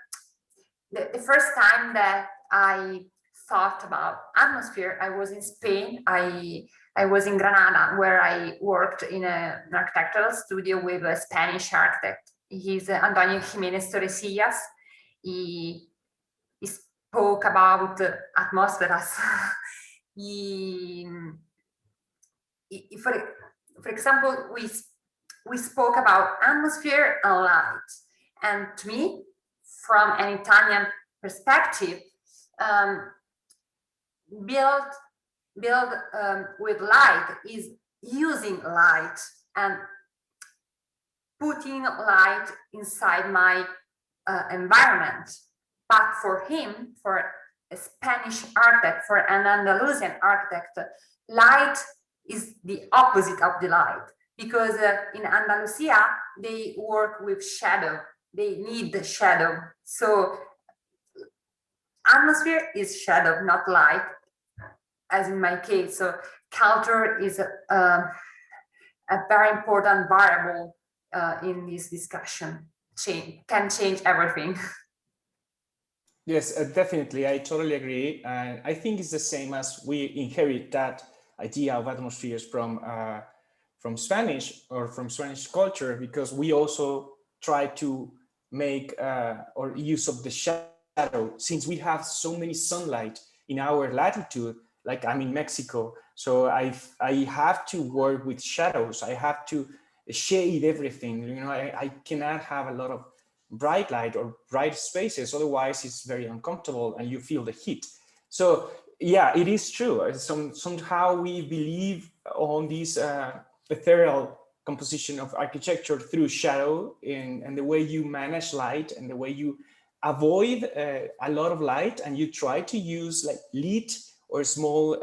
the first time that I thought about atmosphere, I was in Spain. I was in Granada, where I worked in an architectural studio with a Spanish architect. He's Antonio Jimenez Torresillas. He spoke about atmospheres. For example, we spoke about atmosphere and light. And to me, from an Italian perspective, build with light is using light and putting light inside my environment. But for him, for a Spanish architect, for an Andalusian architect, light is the opposite of the light, because in Andalusia, they work with shadow. They need the shadow. So atmosphere is shadow, not light, as in my case. So culture is a very important variable in this discussion. Can change everything. Yes, definitely. I totally agree. And I think it's the same as we inherit that idea of atmospheres from Spanish, or from Spanish culture, because we also try to make or use of the shadow, since we have so many sunlight in our latitude. Like I'm in Mexico, so I have to work with shadows. I have to shade everything. I cannot have a lot of bright light or bright spaces, otherwise it's very uncomfortable and you feel the heat. So yeah, it is true. Somehow we believe on this ethereal composition of architecture through shadow, and the way you manage light, and the way you avoid a lot of light, and you try to use like lit or small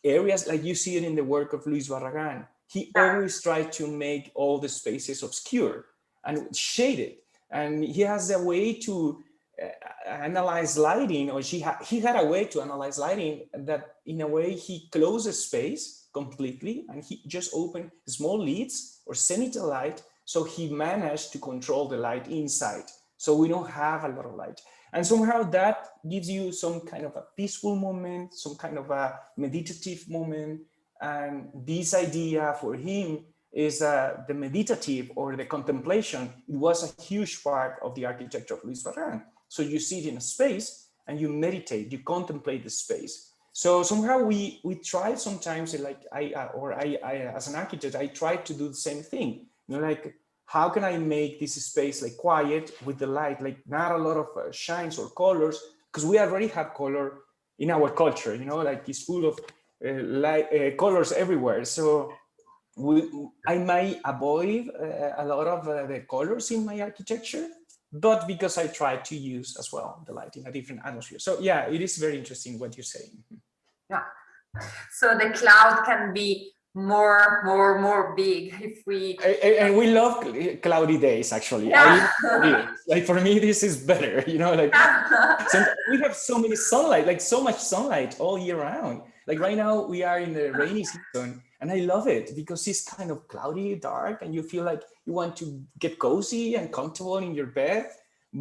areas, like you see it in the work of Luis Barragan. He always tried to make all the spaces obscure and shaded. And he has a way to analyze lighting, or he had a way to analyze lighting that in a way he closes space completely and he just opened small leads or zenithal light. So he managed to control the light inside. So we don't have a lot of light. And somehow that gives you some kind of a peaceful moment, some kind of a meditative moment. And this idea for him is the meditative or the contemplation. It was a huge part of the architecture of Luis Barragan. So you sit in a space and you meditate, you contemplate the space. So somehow we try sometimes, like I as an architect, I try to do the same thing. Like, how can I make this space like quiet with the light, like not a lot of shines or colors, because we already have color in our culture, like it's full of colors everywhere. So I might avoid a lot of the colors in my architecture, but because I try to use as well the light in a different atmosphere. So yeah, it is very interesting what you're saying. Yeah. So the cloud can be more big if we. And we love cloudy days, actually. Yeah. Like for me, this is better, you know, like we have so many sunlight, like so much sunlight all year round. Like right now we are in the rainy season and I love it because it's kind of cloudy, dark, and you feel like you want to get cozy and comfortable in your bed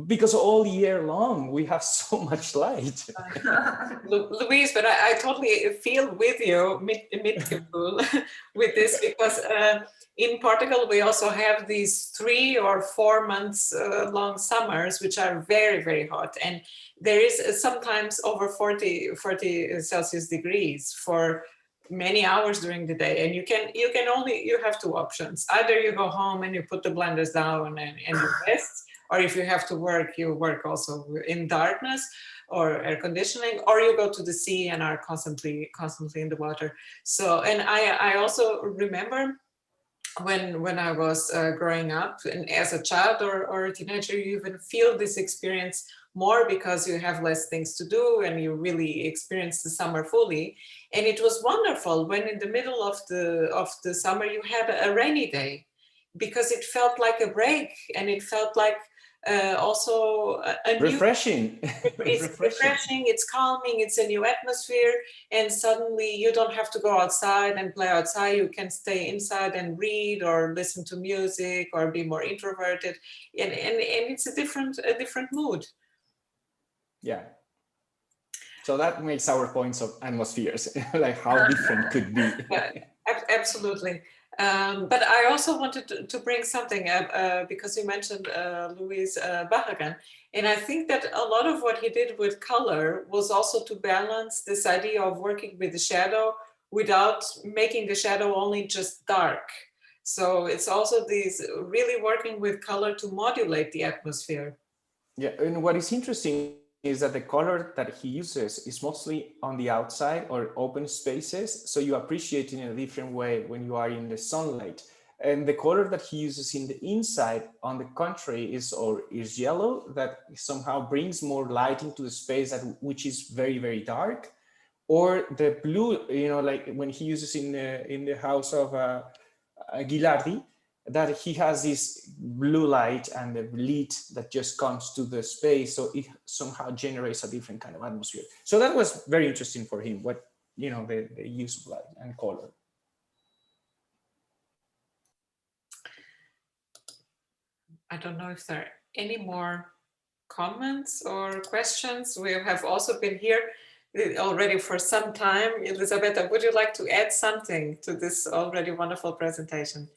because all year long we have so much light. Louise, but I totally feel with you with this because in Portugal we also have these 3 or 4 months long summers which are very, very hot, and there is sometimes over 40 Celsius degrees for many hours during the day, and you have 2 options. Either you go home and you put the blenders down and you rest, or if you have to work, you work also in darkness or air conditioning, or you go to the sea and are constantly in the water. So, and I also remember when I was growing up, and as a child or a teenager, you even feel this experience more because you have less things to do and you really experience the summer fully. And it was wonderful when in the middle of the summer you had a rainy day, because it felt like a break, and it felt like also a refreshing. It's refreshing, it's calming, it's a new atmosphere, and suddenly you don't have to go outside and play outside. You can stay inside and read or listen to music or be more introverted, and it's a different mood. Yeah. So that makes our points of atmospheres, like how different could be. Absolutely. But I also wanted to bring something up because you mentioned Louise Barragan, and I think that a lot of what he did with color was also to balance this idea of working with the shadow without making the shadow only just dark. So it's also these really working with color to modulate the atmosphere. Yeah, and what is interesting is that the color that he uses is mostly on the outside or open spaces. So you appreciate it in a different way when you are in the sunlight. And the color that he uses in the inside, on the contrary, is yellow, that somehow brings more light into the space which is very, very dark. Or the blue, you know, like when he uses in the house of Ghilardi, that he has this blue light and the lead that just comes to the space, so it somehow generates a different kind of atmosphere. So that was very interesting for him, what, you know, the use of light and color. I don't know if there are any more comments or questions. We have also been here already for some time. Elisabetta, would you like to add something to this already wonderful presentation?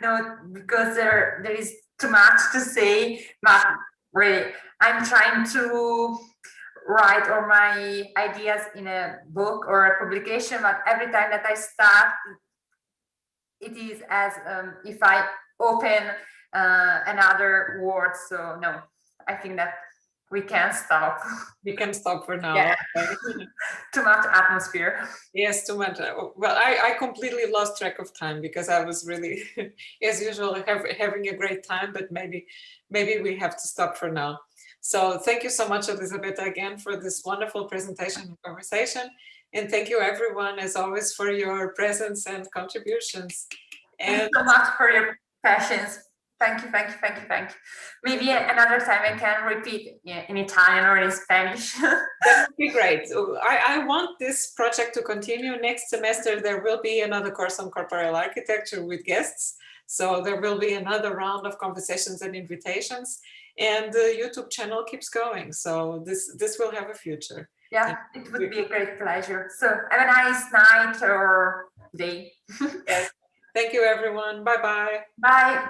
No, because there is too much to say, but really, I'm trying to write all my ideas in a book or a publication, but every time that I start, it is as if I open another word. So no, I think that we can stop. We can stop for now. Yeah. Too much atmosphere. Yes, too much. Well, I completely lost track of time because I was really, as usual, having a great time, but maybe we have to stop for now. So thank you so much, Elisabetta, again for this wonderful presentation and conversation. And thank you everyone, as always, for your presence and contributions. And thank you so much for your passions. Thank you, thank you, thank you, thank you. Maybe another time I can repeat in Italian or in Spanish. That would be great. I want this project to continue. Next semester, there will be another course on corporeal architecture with guests. So there will be another round of conversations and invitations. And the YouTube channel keeps going. So this will have a future. Yeah, it would be a great pleasure. So have a nice night or day. Yes. Thank you, everyone. Bye-bye. Bye.